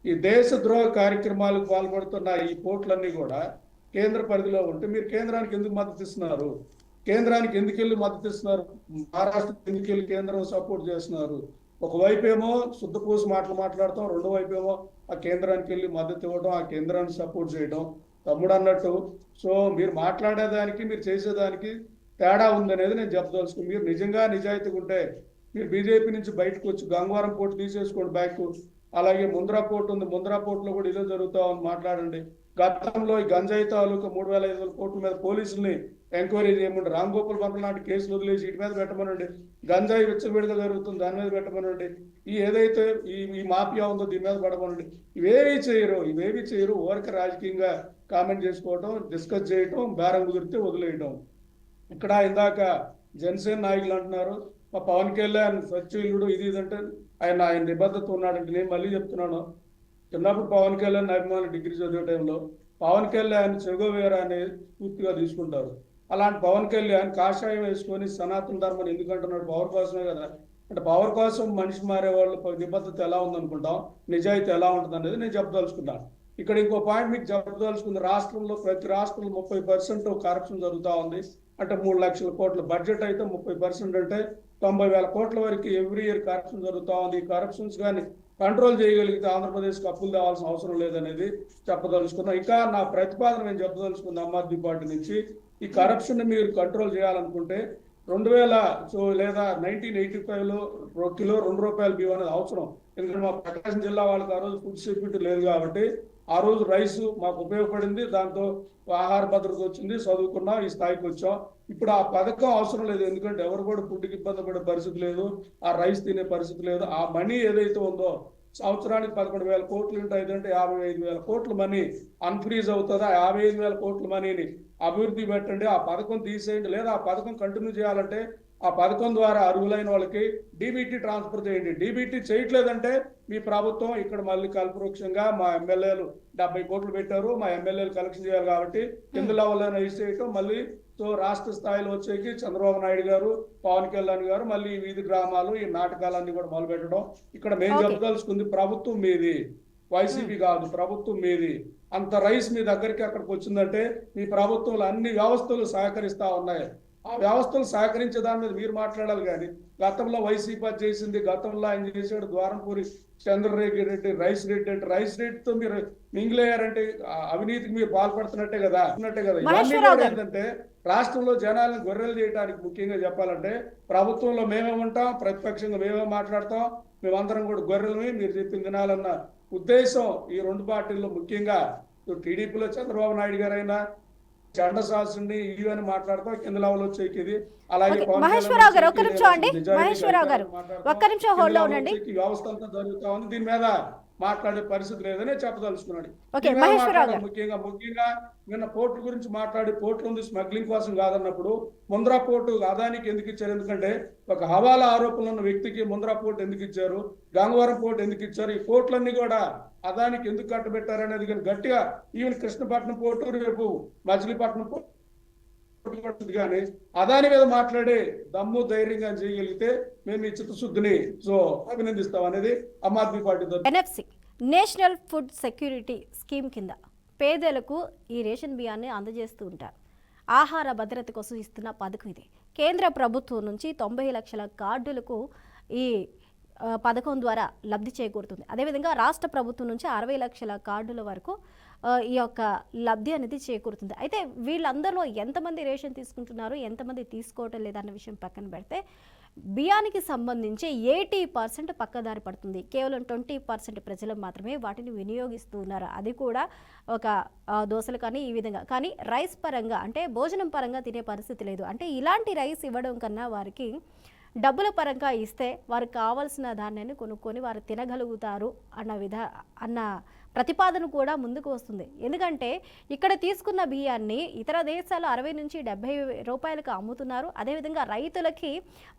ఈ దేశ ద్రోహ కార్యక్రమాలకు పాల్పడుతున్న ఈ పోర్టులన్నీ కూడా కేంద్ర పరిధిలో ఉంటే మీరు కేంద్రానికి ఎందుకు మద్దతు ఇస్తున్నారు? కేంద్రానికి ఎందుకు వెళ్ళి మద్దతు ఇస్తున్నారు? మహారాష్ట్రకి ఎందుకు వెళ్ళి కేంద్రం సపోర్ట్ చేస్తున్నారు? ఒకవైపు ఏమో శుద్ధపూసి మాట్లాడతాం, రెండో వైపు ఏమో ఆ కేంద్రానికి వెళ్ళి మద్దతు ఇవ్వడం, ఆ కేంద్రాన్ని సపోర్ట్ చేయడం. తమ్ముడు అన్నట్టు సో మీరు మాట్లాడేదానికి మీరు చేసేదానికి తేడా ఉందనేది నేను చెప్పదలుచుకుని, మీరు నిజంగా నిజాయితీగా ఉంటే మీరు బీజేపీ నుంచి బయటకు వచ్చి గంగవరం పోర్టు తీసేసుకోండి బ్యాక్. అలాగే ముంద్రా పోర్టు ఉంది, ముంద్రా పోర్టులో కూడా ఇదే జరుగుతా ఉంది, మాట్లాడండి. గతంలో ఈ గంజాయి తాలూకా 3,500 కోట్ల మీద పోలీసుల్ని ఎంక్వైరీ చేయమండి, రామ్ గోపాల్ వర్మ లాంటి కేసులు వదిలేసి వీటి మీద పెట్టమనండి. గంజాయి విచ్చలవిడిగా జరుగుతుంది, దాని మీద పెట్టమనండి. ఈ ఏదైతే ఈ మాఫియా ఉందో దీని మీద పడమనండి. ఇవేవి చేయరు. ఓరిక రాజకీయంగా కామెంట్ చేసుకోవటం, డిస్కస్ చేయటం, బేరం కుదిరితే వదిలేయటం. ఇక్కడ ఇందాక జనసేన నాయకులు అంటున్నారు మా పవన్ కళ్యాణ్ సత్యులుడు ఇది అంటే ఆయన నిబద్ధత ఉన్నాడంటే, నేను మళ్ళీ చెప్తున్నాను, చిన్నప్పుడు పవన్ కళ్యాణ్ అభిమానులు డిగ్రీ చదివే టైంలో పవన్ కళ్యాణ్ చెగోవేరా అనేది పూర్తిగా తీసుకుంటారు. అలాంటి పవన్ కళ్యాణ్ కాషాయం వేసుకొని సనాతన ధర్మాన్ని ఎందుకంటున్నాడు? పవర్ కోసమే కదా. అంటే పవర్ కోసం మనిషి మారే వాళ్ళు నిబద్ధత ఎలా ఉందనుకుంటాం, నిజాయితీ ఎలా ఉంటుంది అనేది నేను చెప్పదలుచుకున్నాను. ఇక్కడ ఇంకో పాయింట్ మీకు చెప్పదలుచుకుంది, రాష్ట్రంలో ప్రతి రాష్ట్రంలో 30% కరప్షన్ జరుగుతూ ఉంది. అంటే 3 లక్షల కోట్ల బడ్జెట్ అయితే 30% అంటే 90,000 కోట్ల వరకు ఎవ్రీ ఇయర్ కరప్షన్ జరుగుతూ ఉంది. ఈ కరప్షన్స్ కానీ కంట్రోల్ చేయగలిగితే ఆంధ్రప్రదేశ్కి అప్పులు తేవాల్సిన అవసరం లేదనేది చెప్పదలుచుకున్నాం. ఇంకా నా ప్రతిపాదన నేను చెప్పదలుచుకుంది ఆమ్ ఆద్మీ పార్టీ నుంచి, ఈ కరప్షన్ మీరు కంట్రోల్ చేయాలనుకుంటే 2000 లేదా 1985లో కిలో ₹2 బియ్యం అనేది అవసరం. ఎందుకంటే మా ప్రకాశం జిల్లా వాళ్ళకి ఆ రోజు ఫుడ్ సెక్యూరిటీ లేదు కాబట్టి ఆ రోజు రైస్ మాకు ఉపయోగపడింది, దాంతో ఆహార భద్రత వచ్చింది, చదువుకున్నాం, ఈ స్థాయికి వచ్చాం. ఇప్పుడు ఆ పథకం అవసరం లేదు, ఎందుకంటే ఎవరు కూడా ఫుడ్కి ఇబ్బంది పడే పరిస్థితి లేదు, ఆ రైస్ తినే పరిస్థితి లేదు. ఆ మనీ ఏదైతే ఉందో సంవత్సరానికి 11,000 కోట్లు ఉంటాయి, అంటే 55,000 కోట్ల మనీ అన్ఫ్రీజ్ అవుతుందా? 55,000 కోట్ల మనీని అభివృద్ధి పెట్టండి, ఆ పథకం తీసేయండి. లేదా ఆ పథకం కంటిన్యూ చేయాలంటే ఆ పథకం ద్వారా అర్హులైన వాళ్ళకి డీబీటీ ట్రాన్స్ఫర్ చేయండి. డీబీటీ చేయట్లేదంటే మీ ప్రభుత్వం ఇక్కడ మళ్ళీ కల్పవృక్షంగా మా ఎమ్మెల్యేలు 70 కోట్లు పెట్టారు, మా ఎమ్మెల్యేలు కలెక్షన్ చేయాలి కాబట్టి కింద లెవెల్లో రైజ్ చేయటం, మళ్ళీ సో రాష్ట్ర స్థాయిలో వచ్చేకి చంద్రబాబు నాయుడు గారు, పవన్ కళ్యాణ్ గారు మళ్ళీ ఈ వీధి గ్రామాలు ఈ నాటకాలన్నీ కూడా మొదలు పెట్టడం. ఇక్కడ మేము చెప్పదలుచుకుంది, ప్రభుత్వం మీది, వైసీపీ కాదు, ప్రభుత్వం మీది. అంత రైస్ మీ దగ్గరికి అక్కడికి వచ్చిందంటే మీ ప్రభుత్వంలో అన్ని వ్యవస్థలు సహకరిస్తా ఉన్నాయి. ఆ వ్యవస్థలు సహకరించే దాని మీద మీరు మాట్లాడాలి కానీ గతంలో వైసీపీ అది చేసింది, గతంలో ఆయన చేశాడు ద్వారంపూరి చంద్రరేఖ రెడ్డి రైస్ రెడ్డి అంటే రైస్ రెడ్డితో మీరు మింగిలేయారంటే అవినీతికి మీరు పాల్పడుతున్నట్టే కదా ఇవన్నీ మహేశ్వరరావు కూడా గారు. ఏంటంటే రాష్ట్రంలో జనాలను గొర్రెలు చేయడానికి ముఖ్యంగా చెప్పాలంటే ప్రభుత్వంలో మేమే ఉంటాం, ప్రతిపక్షంగా మేమే మాట్లాడతాం, మేమందరం కూడా గొర్రెలమే మీరు చెప్పింది వినాలన్న ఉద్దేశం ఈ రెండు పార్టీల్లో ముఖ్యంగా టీడీపీలో చంద్రబాబు నాయుడు గారైనా చండశాస్త్రిని ఇవని మాట్లాడతాం, కింద లెవెల్ వచ్చేది. అలాగే ఓకే, పవన్ మహేశ్వరరావు గారు కళ్యాణ్ ఒక్క నిమిషం అండి. నిజాయితీగా మహేశ్వరరావు గారు మాట్లాడతాం. ఒక్క నిమిషం కింద హోల్డ్ లో లెవెల్ ఉండండి. వచ్చేకి వ్యవస్థ అంతా జరుగుతా ఉంది, దీని మీద మాట్లాడే పరిస్థితి లేదని చెప్పదలుచుకున్నాడు. ఓకే, దీని మీద మహేశ్వరరావు మాట్లాడాలి. ముఖ్యంగా నిన్న పోర్టు గురించి మాట్లాడి పోర్టులు ఉంది స్మగ్లింగ్ కోసం కాదన్నప్పుడు ముంద్రా పోర్టు అదానికి ఎందుకు ఇచ్చారు? ఎందుకంటే ఒక హవాలా ఆరోపణలు ఉన్న వ్యక్తికి ముంద్రా పోర్టు ఎందుకు ఇచ్చారు, గంగవరం పోర్టు ఎందుకు ఇచ్చారు, ఈ పోర్టులన్నీ కూడా అదానికి ఎందుకు కట్టబెట్టారు అనేది కానీ గట్టిగా ఈవెన్ కృష్ణపట్నం పోర్టు, రేపు మచిలీపట్నం పోర్టు కానీ అదాని మీద మాట్లాడే దమ్ము ధైర్యంగా చేయగలిగితే మేము ఈ చిత్తశుద్ధిని అభినందిస్తాం అనేది ఆమ్ ఆద్మీ పార్టీ తరఫున. NFC national food security scheme కింద పేదలకు ఈ రేషన్ బియ్యాన్ని అందజేస్తూ ఉంటారు. ఆహార భద్రత కోసం ఇస్తున్న పథకం ఇది. కేంద్ర ప్రభుత్వం నుంచి 90 లక్షల కార్డులకు ఈ పథకం ద్వారా లబ్ధి చేకూరుతుంది. అదేవిధంగా రాష్ట్ర ప్రభుత్వం నుంచి 60 లక్షల కార్డుల వరకు ఈ యొక్క లబ్ధి అనేది చేకూరుతుంది. అయితే వీళ్ళందరిలో ఎంతమంది రేషన్ తీసుకుంటున్నారు, ఎంతమంది తీసుకోవటం లేదన్న విషయం పక్కన పెడితే బియ్యానికి సంబంధించి 80% పక్కదారి పడుతుంది. కేవలం 20% ప్రజలు మాత్రమే వాటిని వినియోగిస్తూ ఉన్నారు. అది కూడా ఒక దోశలు కానీ ఈ విధంగా. కానీ రైస్ పరంగా అంటే భోజనం పరంగా తినే పరిస్థితి లేదు. అంటే ఇలాంటి రైస్ ఇవ్వడం కన్నా వారికి డబ్బుల పరంగా ఇస్తే వారు కావాల్సిన ధాన్యాన్ని కొనుక్కొని వారు తినగలుగుతారు అన్న ప్రతిపాదన కూడా ముందుకు వస్తుంది. ఎందుకంటే ఇక్కడ తీసుకున్న బియ్యాన్ని ఇతర దేశాలు 60 నుంచి 70 రూపాయలకు అమ్ముతున్నారు. అదేవిధంగా రైతులకి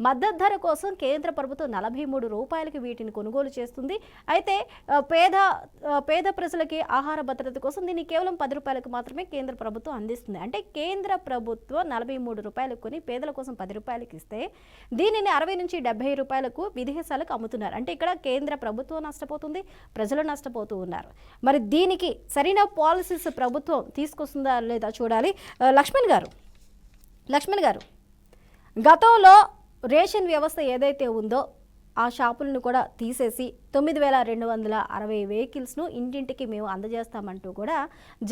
మద్దతు ధర కోసం కేంద్ర ప్రభుత్వం 43 రూపాయలకి వీటిని కొనుగోలు చేస్తుంది. అయితే పేద ప్రజలకి ఆహార భద్రత కోసం దీన్ని కేవలం 10 రూపాయలకు మాత్రమే కేంద్ర ప్రభుత్వం అందిస్తుంది. అంటే కేంద్ర ప్రభుత్వం 43 రూపాయలకు కొని పేదల కోసం 10 రూపాయలకి ఇస్తే దీనిని 60 నుంచి 70 రూపాయలకు విదేశాలకు అమ్ముతున్నారు. అంటే ఇక్కడ కేంద్ర ప్రభుత్వం నష్టపోతుంది, ప్రజలు నష్టపోతూ ఉన్నారు. మరి దీనికి సరైన పాలసీస్ ప్రభుత్వం తీసుకొస్తుందా లేదా చూడాలి. లక్ష్మణ్ గారు గతంలో రేషన్ వ్యవస్థ ఏదైతే ఉందో ఆ షాపులను కూడా తీసేసి 9260 వెహికల్స్ను ఇంటింటికి మేము అందజేస్తామంటూ కూడా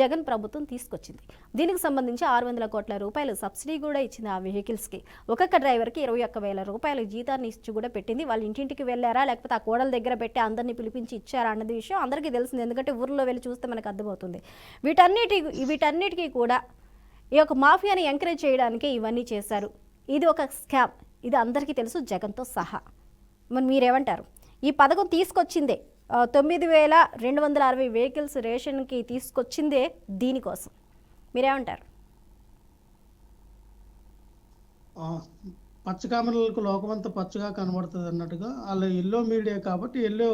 జగన్ ప్రభుత్వం తీసుకొచ్చింది. దీనికి సంబంధించి 600 కోట్ల రూపాయలు సబ్సిడీ కూడా ఇచ్చింది ఆ వెహికల్స్కి. ఒక్కొక్క డ్రైవర్కి 21,000 రూపాయల జీతాన్ని ఇచ్చి కూడా పెట్టింది. వాళ్ళు ఇంటింటికి వెళ్ళారా లేకపోతే ఆ కోడల దగ్గర పెట్టి అందరినీ పిలిపించి ఇచ్చారా అన్నది విషయం అందరికీ తెలిసింది. ఎందుకంటే ఊర్లో వెళ్ళి చూస్తే మనకు అర్థమవుతుంది. వీటన్నిటికీ కూడా ఈ యొక్క మాఫియాని ఎంకరేజ్ చేయడానికి ఇవన్నీ చేశారు. ఇది ఒక స్కామ్, ఇది అందరికీ తెలుసు జగన్తో సహా. మరి మీరేమంటారు? ఈ పథకం తీసుకొచ్చిందే 9260 వెహికల్స్ రేషన్కి తీసుకొచ్చిందే దీనికోసం, మీరేమంటారు? పచ్చకామెరలకు లోకమంతా పచ్చగా కనబడుతుంది అన్నట్టుగా వాళ్ళు ఎల్లో మీడియా కాబట్టి ఎల్లో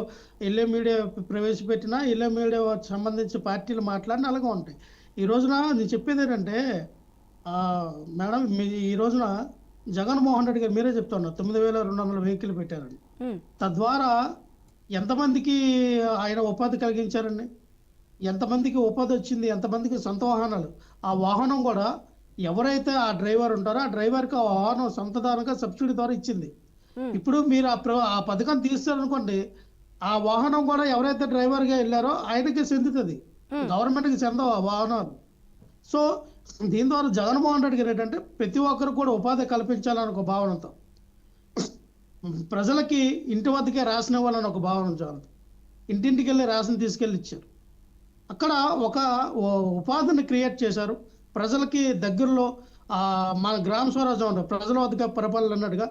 మీడియా ప్రవేశపెట్టినా ఎల్లో మీడియా సంబంధించి పార్టీలు మాట్లాడిన అలాగే ఉంటాయి. ఈ రోజున నేను చెప్పేది ఏంటంటే మేడం, ఈ రోజున జగన్మోహన్ రెడ్డి గారు మీరే చెప్తున్నారు 9200 వెహికల్ పెట్టారండి. తద్వారా ఎంతమందికి ఆయన ఉపాధి కలిగించారండి, ఎంతమందికి ఉపాధి వచ్చింది, ఎంతమందికి సొంత వాహనాలు. ఆ వాహనం కూడా ఎవరైతే ఆ డ్రైవర్ ఉంటారో ఆ డ్రైవర్కి ఆ వాహనం సొంతదారుగా సబ్సిడీ ద్వారా ఇచ్చింది. ఇప్పుడు మీరు ఆ పథకం తీస్తారనుకోండి, ఆ వాహనం కూడా ఎవరైతే డ్రైవర్గా వెళ్ళారో ఆయనకి చెందుతుంది, గవర్నమెంట్కి చెందవు ఆ వాహనాలు. సో దీని ద్వారా జగన్మోహన్ రెడ్డి గారు ఏంటంటే ప్రతి ఒక్కరు కూడా ఉపాధి కల్పించాలని ఒక భావనతో, ప్రజలకి ఇంటి వద్దకే రేషన్ ఇవ్వాలని ఒక భావన చాలు. ఇంటింటికి వెళ్ళి రేషన్ తీసుకెళ్ళి ఇచ్చారు. అక్కడ ఒక ఉపాధిని క్రియేట్ చేశారు. ప్రజలకి దగ్గరలో మన గ్రామ స్వరాజ్యం ఉంటుంది, ప్రజల వద్దకు పరిపాలన అన్నట్టుగా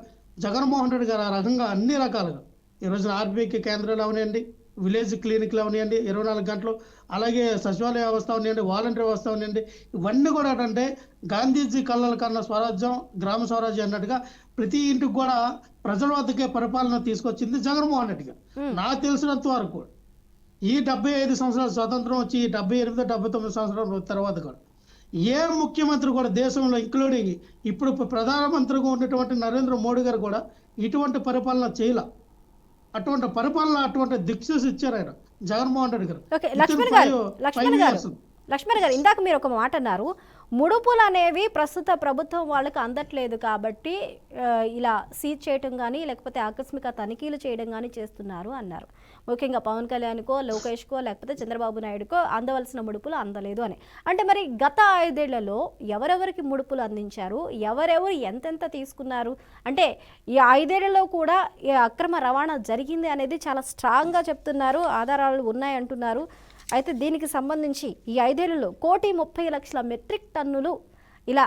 జగన్మోహన్ రెడ్డి గారు ఆ రకంగా అన్ని రకాలుగా ఈరోజు ఆర్బీఐకి కేంద్రాలు అవనివ్వండి, విలేజ్ క్లినిక్లు అవనివ్వండి 24 గంటలు, అలాగే సచివాలయ వ్యవస్థ అవనివ్వండి, వాలంటీర్ వ్యవస్థ అవనివ్వండి, ఇవన్నీ కూడా ఏంటంటే గాంధీజీ కళ్ళల కన్నా స్వరాజ్యం, గ్రామ స్వరాజ్యం అన్నట్టుగా ప్రతి ఇంటికి కూడా ప్రజల వద్దకే పరిపాలన తీసుకొచ్చింది జగన్మోహన్ రెడ్డి గారు. నాకు తెలిసినంత వరకు ఈ 75 సంవత్సరాల స్వతంత్రం వచ్చి 78, 79 సంవత్సరాల తర్వాత కూడా ఏ ముఖ్యమంత్రి కూడా దేశంలో ఇంక్లూడింగ్ ఇప్పుడు ప్రధానమంత్రిగా ఉన్నటువంటి నరేంద్ర మోడీ గారు కూడా ఇటువంటి పరిపాలన చేయలే. అటువంటి దిక్సూచి ఇచ్చారు ఆయన జగన్మోహన్ రెడ్డి గారు. లక్ష్మణ్ గారు, ఇందాక మీరు ఒక మాట అన్నారు, ముడుపులు అనేవి ప్రస్తుత ప్రభుత్వం వాళ్ళకి అందట్లేదు కాబట్టి ఇలా సీజ్ చేయటం కానీ లేకపోతే ఆకస్మిక తనిఖీలు చేయడం కానీ చేస్తున్నారు అన్నారు. ముఖ్యంగా పవన్ కళ్యాణ్కో, లోకేష్కో లేకపోతే చంద్రబాబు నాయుడుకో అందవలసిన ముడుపులు అందలేదు అని. అంటే మరి గత 5 ఏళ్లలో ఎవరెవరికి ముడుపులు అందించారు, ఎవరెవరు ఎంతెంత తీసుకున్నారు, అంటే ఈ 5 ఏళ్లలో కూడా ఈ అక్రమ రవాణా జరిగింది అనేది చాలా స్ట్రాంగ్గా చెప్తున్నారు, ఆధారాలు ఉన్నాయంటున్నారు. అయితే దీనికి సంబంధించి ఈ 5 ఏళ్లలో 1,30,00,000 మెట్రిక్ టన్నులు ఇలా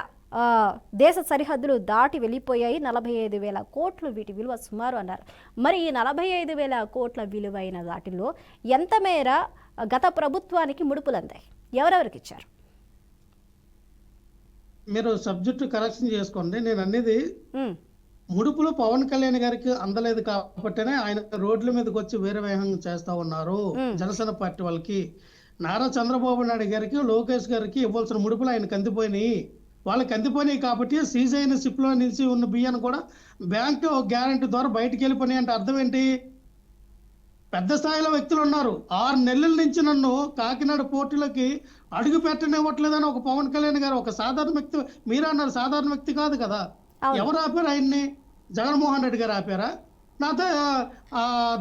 దేశ సరిహద్దులు దాటి వెళ్ళిపోయాయి. 45,000 కోట్లు వీటి విలువ సుమారు అన్నారు. మరి ఈ 45,000 కోట్ల విలువైన వాటిల్లో ఎంత మేర గత ప్రభుత్వానికి ముడుపులు అందాయి, ఎవరెవరికి ఇచ్చారు? మీరు సబ్జెక్టు కరెక్షన్ చేసుకోండి. నేను అనేది ముడుపులు పవన్ కళ్యాణ్ గారికి అందలేదు కాబట్టినే ఆయన రోడ్ల మీదకి వచ్చి వేరే విధంగా చేస్తా ఉన్నారు. జనసేన పార్టీ వాళ్ళకి, నారా చంద్రబాబు నాయుడు గారికి, లోకేష్ గారికి ఇవ్వాల్సిన ముడుపులు ఆయనకు అందిపోయినాయి. వాళ్ళకి అందిపోయినాయి కాబట్టి సీజ్ అయిన షిప్ లో నిలిచి ఉన్న బియ్యాన్ని కూడా బ్యాంకు గ్యారంటీ ద్వారా బయటకు వెళ్ళిపోయినాయి. అంటే అర్థం ఏంటి? పెద్ద స్థాయిలో వ్యక్తులు ఉన్నారు. 6 నెలల నుంచి నన్ను కాకినాడ పోర్టులకి అడుగు పెట్టనివ్వట్లేదని ఒక పవన్ కళ్యాణ్ గారు, ఒక సాధారణ వ్యక్తి, మీరు అన్నారు సాధారణ వ్యక్తి కాదు కదా, ఎవరు ఆపారు ఆయన్ని? జగన్మోహన్ రెడ్డి గారు ఆపారా? నాతో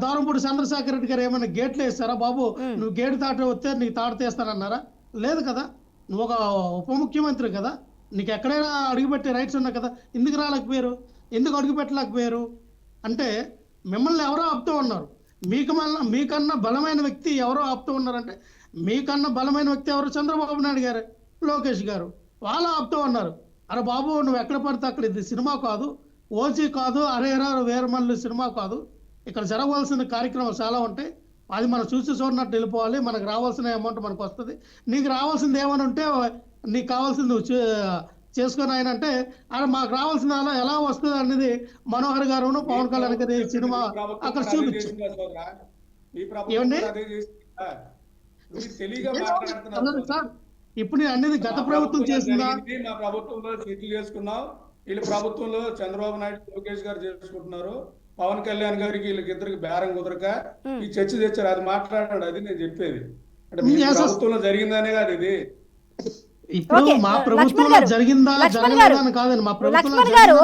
దారంపూడి చంద్రశేఖర్ రెడ్డి గారు ఏమైనా గేట్లు వేస్తారా? బాబు నువ్వు గేటు తాట వస్తే నీకు తాట తీస్తానన్నారా? లేదు కదా. నువ్వు ఒక ఉప ముఖ్యమంత్రి కదా, నీకు ఎక్కడైనా అడుగుపెట్టే రైట్స్ ఉన్నాయి కదా, ఎందుకు రాలేకపోయారు? ఎందుకు అడుగు పెట్టలేకపోయారు? అంటే మిమ్మల్ని ఎవరో ఆపుతూ ఉన్నారు. మీకన్నా బలమైన వ్యక్తి ఎవరో ఆపుతూ ఉన్నారంటే, మీకన్నా బలమైన వ్యక్తి ఎవరు? చంద్రబాబు నాయుడు గారు, లోకేష్ గారు, వాళ్ళు ఆపుతూ ఉన్నారు. అరే బాబు నువ్వు ఎక్కడ పడితే అక్కడ, ఇది సినిమా కాదు, ఓజీ కాదు, అరేరా వేరమల్లు సినిమా కాదు, ఇక్కడ జరగవలసిన కార్యక్రమాలు చాలా ఉంటాయి. అది మనం చూసి చూడనట్టు వెళ్ళిపోవాలి. మనకు రావాల్సిన అమౌంట్ మనకు వస్తుంది. నీకు రావాల్సింది ఏమైనా ఉంటే నీకు కావాల్సింది నువ్వు చేసుకొని ఆయన అంటే, అరే మాకు రావాల్సిన ఎలా వస్తుంది అనేది మనోహర్ గారు, పవన్ కళ్యాణ్ గారి సినిమా అక్కడ చూపించు. ఏమండి సార్, ఇప్పుడు నేను అనేది గత ప్రభుత్వం చేసిందా? మా ప్రభుత్వంలో సెటిల్ చేసుకున్నాం. వీళ్ళ ప్రభుత్వంలో చంద్రబాబు నాయుడు, లోకేష్ గారు చేసుకుంటున్నారు. పవన్ కళ్యాణ్ గారికి వీళ్ళకిద్దరికి బేరం కుదరక ఈ చర్చ తెచ్చారు. అది మాట్లాడాడు. అది నేను చెప్పేది. అంటే మీ ప్రభుత్వంలో జరిగిందనే కాదు ఇది. ఇప్పుడు మా ప్రభుత్వంలో జరిగిందా జరగలేదా అని కాదండి. మా ప్రభుత్వంలో జరగలేదు.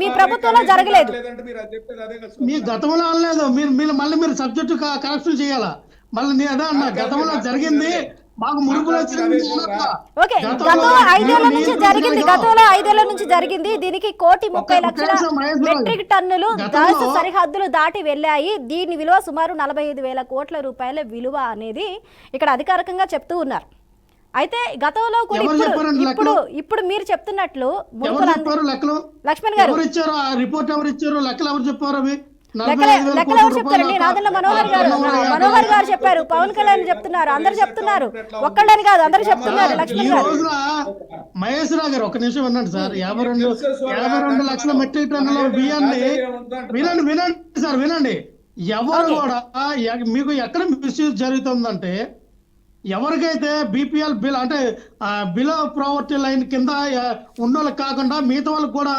మీ ప్రభుత్వంలో జరగలేదు. మీ గతంలో అనలేదు. మళ్ళీ మీరు సబ్జెక్టు కరెక్షన్ చేయాలా? మళ్ళీ అదే అన్నా, గతంలో జరిగింది మాకు ముడుపులు వచ్చింది. గతంలో 5 ఏళ్ల నుంచి జరిగింది. దీనికి 1,30,00,000 మెట్రిక్ టన్నులు దేశ సరిహద్దులు దాటి వెళ్ళాయి. దీని విలువ సుమారు 45,000 కోట్ల రూపాయల విలువ అనేది ఇక్కడ అధికారికంగా చెప్తూ ఉన్నారు. అయితే గతంలో కూడా ఇప్పుడు మీరు చెప్తున్నట్లు లక్ష్మణ్ గారు రిపోర్ట్ ఎవరు ఇచ్చారు? లెక్కలు ఎవరు చెప్పారు? అవి లెక్కలు ఎవరు చెప్తారండి? నాదెండ్ల మనోహర్ గారు చెప్పారు, పవన్ కళ్యాణ్ చెప్తున్నారు, అందరు చెప్తున్నారు, ఒక్కళ్ళని కాదు అందరు చెప్తున్నారు. లక్ష్మణ్ గారు, మహేష్ రావు గారు ఒక్క నిమిషం వినండి సార్. 52 లక్షల మెట్రిక్ టన్నుల బియ్యాన్ని వినండి సార్, వినండి. ఎవరు కూడా మీకు ఎక్కడ మిస్యూజ్ జరుగుతుందంటే, ఎవరికైతే బీపీఎల్ బిల్ అంటే బిలో ప్రావర్టీ లైన్ కింద ఉన్న వాళ్ళకి కాకుండా మిగతా వాళ్ళకి కూడా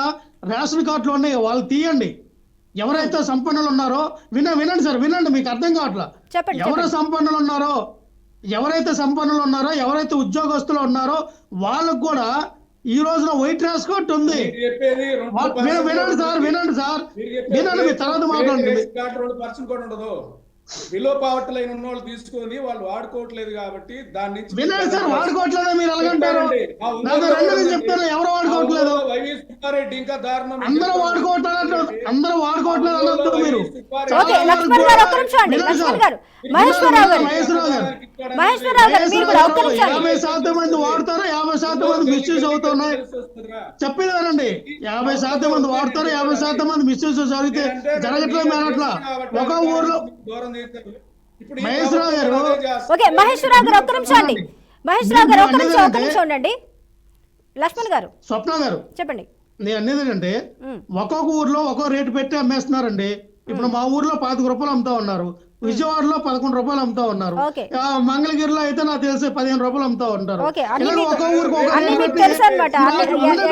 రేషన్ కార్డులు ఉన్నాయి, వాళ్ళు తీయండి. ఎవరైతే సంపన్నులు ఉన్నారో వినండి సార్, వినండి, మీకు అర్థం కావట్లా. ఎవరైతే సంపన్నులు ఉన్నారో, ఎవరైతే ఉద్యోగస్తులు ఉన్నారో వాళ్ళకు కూడా ఈ రోజున వైట్ రేషన్ కార్డు ఉంది. వినండి సార్, మీ తర్వాత మాట్లాడండి. బిలో పవర్టీ లైన్ ఉన్న వాళ్ళు తీసుకొని వాళ్ళు వాడుకోవట్లేదు కాబట్టి దాని నుంచి వినండి సార్. వాడుకోవట్లేదా మీరు ఎలాగంటారు? చెప్తాను, ఎవరు వాడుకోవట్లేదు? సుబ్బారెడ్డి ఇంకా దారుణం. అందరూ వాడుకోవట్లేదు అన్నట్టు మీరు. లక్ష్మణ్ గారు ఒక్క నిమిషం అండి. లక్ష్మణ్ గారు, మహేశ్వరరావు గారు 50% మంది వాడతారు, 50% మంది మిస్యూజ్ అవుతున్నాయి. చెప్పేది వినండి, 50% మంది వాడతారు, 50% మంది మిస్యూజ్ జరిగితే జరగట్లేదు. అట్లా ఒక ఊర్లో మహేశ్వరరావు గారు ఒక్క నిమిషం అండి. మహేశ్వరరావు గారు ఒక్క నిమిషం ఉండండి. లక్ష్మణ్ గారు, స్వప్న గారు చెప్పండి. నేను అనేది ఏంటంటే, ఒక్కొక్క ఊర్లో ఒక్కో రేటు పెట్టి అమ్మేస్తున్నారండి. ఇప్పుడు మా ఊర్లో 25 రూపాయలు అమ్ముతా ఉన్నారు, విజయవాడలో 11 రూపాయలు అమ్ముతా ఉన్నారు, మంగళగిరిలో అయితే నాకు తెలిసి 15 రూపాయలు అమ్ముతా ఉంటారు.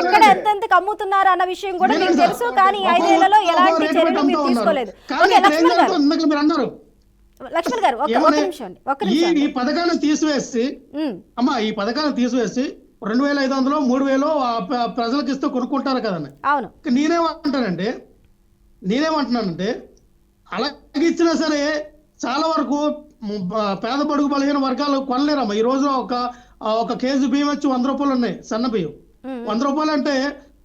ఎక్కడ ఎంత అమ్ముతున్నారు అన్న విషయం కూడా మీకు తెలుసు, కానీ 5 ఏళ్లలో ఎలాంటి చర్యలు మీరు తీసుకోలేదు. మీరు అన్నారు లక్ష్మణ్ గారు ఒక్క ఏమని? నిమిషం అండి, ఒక్క నిమిషం ఈ అండి. పథకాన్ని తీసివేసి ఉమ్, అమ్మా ఈ పథకాన్ని తీసివేసి 2500 3000 ప్రజలకు ఇస్తే కొనుక్కుంటారు కదండి. అవును. నేనేమంటున్నానంటే అలాగే ఇచ్చినా సరే చాలా వరకు పేద బడుగు బలహీన వర్గాలు కొనలేరమ్మా. ఈ రోజు ఒక కేజీ బియ్యం వచ్చి 100 రూపాయలు ఉన్నాయి, సన్న బియ్యం. 100 రూపాయలు అంటే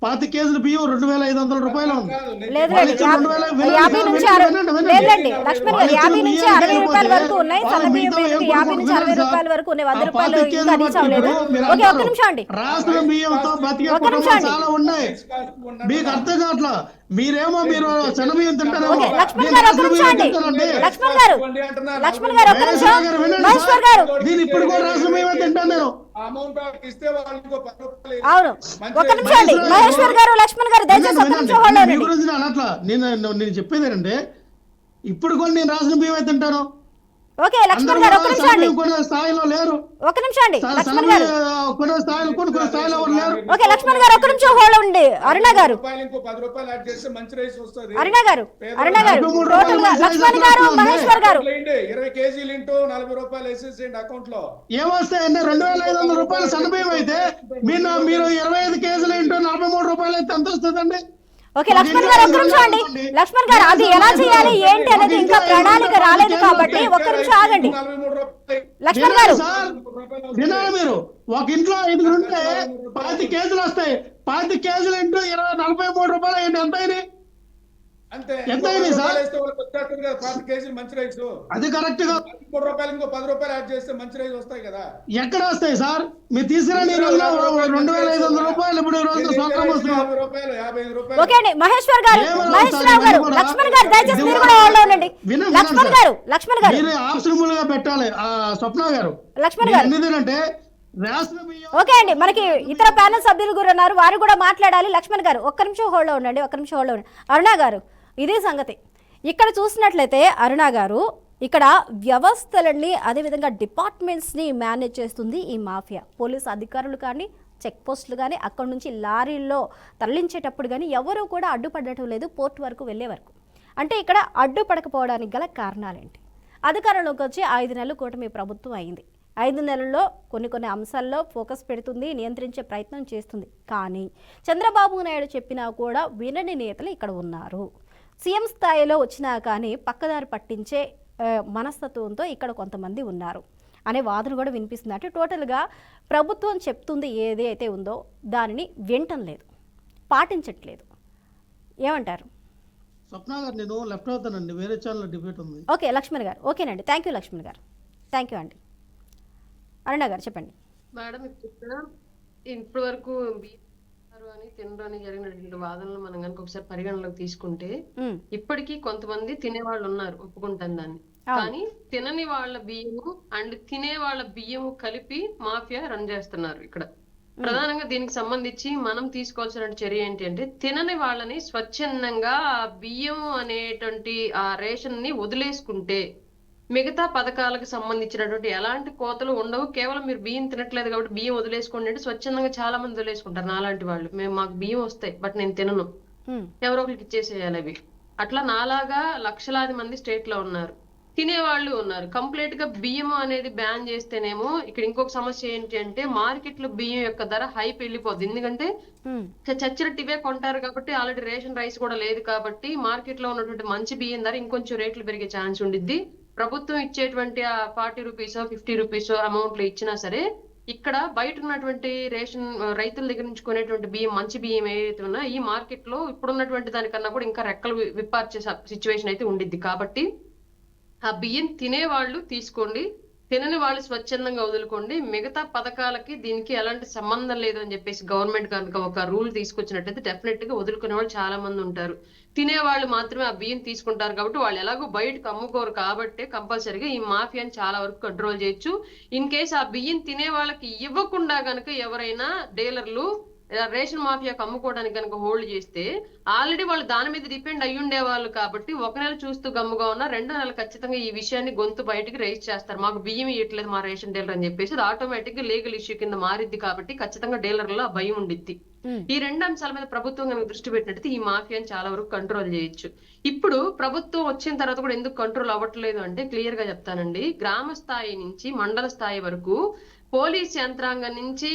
25 కేజీల బియ్యం 2500 రూపాయలు ఉంది. లేదు వాళ్ళు లేదు, ఇచ్చే 2000 50 నుంచి 60 లేదండి లక్ష్మణ్ గారు, 50 నుంచి 60 రూపాయల వరకు ఉన్నాయి. సన్న బియ్యం మీదకి 50 నుంచి 60 రూపాయల వరకు ఉన్నాయి. 100 రూపాయలు ఇంకా రీచ్ అవ్వలేదు. ఓకే, ఒక్క నిమిషం అండి. రాష్ట్ర బియ్యంతో బతికే ఒక్క నిమిషం కుటుంబాలు అండి. చాలా ఉన్నాయి. మీకు అర్థం కావట్లా. మీరు చిన్న బియ్యం తింటారేమో. ఓకే, లక్ష్మణ్ నేను గారు ఒక్క రాష్ట్ర నిమిషం బియ్యం అండి. తింటానండి. లక్ష్మణ్ గారు ఒక్క నిమిషం. మహేశ్వర్ గారు నేను ఇప్పుడు కూడా రాష్ట్ర బియ్యం తింటాను నేను. అమౌంట్ ఇస్తే వాళ్ళకి ఇంకో 10 రూపాయలు అవును, ఒక్క నిమిషం అండి. మహేశ్వర్ గారు, లక్ష్మణ్ గారు దయచేసి ఒక్క నిమిషం హోల్డ్ మీ అవ్వండి. గురించి నేను అనట్లా. నేను చెప్పేది ఏంటంటే ఇప్పుడు కూడా నేను రాసిన బియ్యం తింటాను. ఓకే, లక్ష్మణ్ గారు ఒక్క నిమిషం అండి. కొన్ని స్థాయిలో లేరు. ఒక్క నిమిషం అండి లక్ష్మణ్ గారు. కొన్ని స్థాయిలో కొన్ని స్థాయిలో ఎవరు లేరు. ఓకే లక్ష్మణ్ గారు ఒక్క నిమిషం హోల్డ్ అవ్వండి. అరుణ గారు, రూపాయలు ఇంకో 10 రూపాయలు యాడ్ చేస్తే మంచి రైస్ వస్తుంది. అరుణ గారు టోటల్ గా లక్ష్మణ్ గారు, మహేశ్వర్ గారు 20 కేజీలు ఇంటూ 40 రూపాయలు వేసేసేయండి అకౌంట్ లో. ఏమొస్తాయండి? 2500 రూపాయలు సన్న బియ్యం అయితే మీరు 25 కేజీలు ఇంటూ 43 రూపాయలు అయితే ఎంత వస్తుందండి? ఓకే లక్ష్మణ్ గారు ఒక్క నిమిషం అండి. లక్ష్మణ్ గారు అది ఎలా చేయాలి ఏంటి అనేది ఇంకా ప్రణాళిక రాలేదు కాబట్టి ఒక్క నిమిషం ఆగండి. 43 రూపాయలు లక్ష్మణ్ గారు సార్ వినాలి మీరు. ఒక ఇంట్లో 5 ఉంటే 5 కేజీలు వస్తాయి. 5 కేజీలు ఇంటూ 43 రూపాయలు అయ్యండి. ఎంత అయినాయి? అంతే. ఎంత అయింది సార్? 5 కేజీలు మంచి రైస్. అది కరెక్ట్ గా 3 రూపాయలు ఇంకో 10 రూపాయలు యాడ్ చేస్తే మంచి రైస్ వస్తాయి కదా. ఎక్కడ వస్తాయి సార్? మీరు తీసుకురండి. 2500 రూపాయలు ఇప్పుడు ఈ రోజు స్వతంత్రం వస్తుంది. 50 రూపాయలు 55 రూపాయలు. ఓకే అండి. మహేశ్వర్ గారు, మహేశ్వర్ రావు గారు, లక్ష్మణ్ గారు దయచేసి మీరు కూడా హోల్డ్ ఉండండి. లక్ష్మణ్ గారు మీరు ఆప్షనబుల్ గా పెట్టాలి. స్వప్న గారు, లక్ష్మణ్ గారు ఎందుకంటే రాష్ట్ర బియ్యం ఓకే అండి. మనకి ఇతర ప్యానెల్ సభ్యులు కూడా ఉన్నారు, వారు కూడా మాట్లాడాలి. లక్ష్మణ్ గారు ఒక్క నిమిషం హోల్డ్ ఉండండి, ఒక్క నిమిషం హోల్డ్ ఉండండి. అరుణ గారు ఇదే సంగతి. ఇక్కడ చూసినట్లయితే అరుణ గారు, ఇక్కడ వ్యవస్థలన్నీ అదేవిధంగా డిపార్ట్మెంట్స్ని మేనేజ్ చేస్తుంది ఈ మాఫియా. పోలీస్ అధికారులు కానీ, చెక్ పోస్టులు కానీ, అక్కడి నుంచి లారీల్లో తరలించేటప్పుడు కానీ ఎవరూ కూడా అడ్డుపడటం లేదు పోర్ట్ వరకు వెళ్ళే వరకు. అంటే ఇక్కడ అడ్డుపడకపోవడానికి గల కారణాలేంటి? అధికారంలోకి వచ్చి 5 నెలలు కూటమి ప్రభుత్వం అయింది. 5 నెలల్లో కొన్ని అంశాల్లో ఫోకస్ పెడుతుంది, నియంత్రించే ప్రయత్నం చేస్తుంది. కానీ చంద్రబాబు నాయుడు చెప్పినా కూడా వినని నేతలు ఇక్కడ ఉన్నారు. సీఎం స్థాయిలో వచ్చినా కానీ పక్కదారి పట్టించే మనస్తత్వంతో ఇక్కడ కొంతమంది ఉన్నారు అనే వాదన కూడా వినిపిస్తుంది. అంటే టోటల్గా ప్రభుత్వం చెప్తుంది ఏదైతే ఉందో దానిని వినటం లేదు, పాటించట్లేదు. ఏమంటారు? స్వప్న గారు, నేను లెఫ్ట్ అవుతానండి, వేరే ఛానల్ డిబేట్ ఉంది. ఓకే లక్ష్మణ్ గారు. ఓకేనండి, థ్యాంక్ యూ లక్ష్మణ్ గారు, థ్యాంక్ యూ అండి. అరుణ గారు చెప్పండి. మేడం ఇప్పటి వరకు అని తినరు అని జరిగినటువంటి వాదనలు మనం కనుక ఒకసారి పరిగణలోకి తీసుకుంటే ఇప్పటికీ కొంతమంది తినేవాళ్ళు ఉన్నారు, ఒప్పుకుంటాను దాన్ని. కానీ తినని వాళ్ళ బియ్యము అండ్ తినే వాళ్ళ బియ్యము కలిపి మాఫియా రన్ చేస్తున్నారు ఇక్కడ. ప్రధానంగా దీనికి సంబంధించి మనం తీసుకోవాల్సిన చర్య ఏంటి అంటే, తినని వాళ్ళని స్వచ్ఛందంగా ఆ బియ్యం అనేటువంటి ఆ రేషన్ ని వదిలేసుకుంటే మిగతా పథకాలకు సంబంధించినటువంటి ఎలాంటి కోతలు ఉండవు. కేవలం మీరు బియ్యం తినట్లేదు కాబట్టి బియ్యం వదిలేసుకోండి అంటే స్వచ్ఛందంగా చాలా మంది వదిలేసుకుంటారు. నాలాంటి వాళ్ళు, మాకు బియ్యం వస్తాయి బట్ నేను తినను, ఎవరో ఒకరికి ఇచ్చేసేయాలి అవి. అట్లా నాలాగా లక్షలాది మంది స్టేట్ లో ఉన్నారు. తినేవాళ్ళు ఉన్నారు. కంప్లీట్ గా బియ్యం అనేది బ్యాన్ చేస్తేనేమో ఇక్కడ ఇంకొక సమస్య ఏంటి అంటే, మార్కెట్ లో బియ్యం యొక్క ధర హైప్ వెళ్ళిపోద్ది. ఎందుకంటే చచ్చినట్టు ఇవే కొంటారు కాబట్టి, ఆల్రెడీ రేషన్ రైస్ కూడా లేదు కాబట్టి మార్కెట్ లో ఉన్నటువంటి మంచి బియ్యం ధర ఇంకొంచెం రేట్లు పెరిగే ఛాన్స్ ఉండిద్ది. ప్రభుత్వం ఇచ్చేటువంటి ఆ 40 రూపీసో 50 రూపీసో అమౌంట్లు ఇచ్చినా సరే, ఇక్కడ బయట ఉన్నటువంటి రేషన్ రైతుల దగ్గర నుంచి కొనేటువంటి బియ్యం, మంచి బియ్యం ఏదైతే ఉన్నా ఈ మార్కెట్ లో ఇప్పుడున్నటువంటి దానికన్నా కూడా ఇంకా రెక్కలు విప్పార్చే సిచ్యువేషన్ అయితే ఉండిద్ది. కాబట్టి ఆ బియ్యం తినేవాళ్ళు తీసుకోండి, తినని వాళ్ళు స్వచ్ఛందంగా వదులుకోండి. మిగతా పథకాలకి దీనికి ఎలాంటి సంబంధం లేదు అని చెప్పేసి గవర్నమెంట్ కనుక ఒక రూల్ తీసుకొచ్చినట్టయితే డెఫినెట్ గా వదులుకునే వాళ్ళు చాలా మంది ఉంటారు. తినేవాళ్ళు మాత్రమే ఆ బియ్యం తీసుకుంటారు కాబట్టి వాళ్ళు ఎలాగో బయటకు అమ్ముకోరు కాబట్టి కంపల్సరీగా ఈ మాఫియాని చాలా వరకు కంట్రోల్ చేయొచ్చు. ఇన్ కేసు ఆ బియ్యం తినే వాళ్ళకి ఇవ్వకుండా కనుక ఎవరైనా డీలర్లు రేషన్ మాఫియాకి అమ్ముకోవడానికి కనుక హోల్డ్ చేస్తే ఆల్రెడీ వాళ్ళు దాని మీద డిపెండ్ అయ్యి ఉండేవాళ్ళు కాబట్టి ఒక నెల చూస్తూ గమ్ముగా ఉన్న 2 నెలలు ఖచ్చితంగా ఈ విషయాన్ని గొంతు బయటికి రైజ్ చేస్తారు. మాకు బియ్యం ఇవ్వట్లేదు మా రేషన్ డీలర్ అని చెప్పేసి అది ఆటోమేటిక్ గా లీగల్ ఇష్యూ కింద మారిద్ది కాబట్టి ఖచ్చితంగా డీలర్లో ఆ భయం ఉండిద్ది. ఈ 2 అంశాల మీద ప్రభుత్వం కనుక దృష్టి పెట్టినట్టు ఈ మాఫియాని చాలా వరకు కంట్రోల్ చేయొచ్చు. ఇప్పుడు ప్రభుత్వం వచ్చిన తర్వాత కూడా ఎందుకు కంట్రోల్ అవ్వట్లేదు అంటే క్లియర్ గా చెప్తానండి. గ్రామ స్థాయి నుంచి మండల స్థాయి వరకు పోలీస్ యంత్రాంగం నుంచి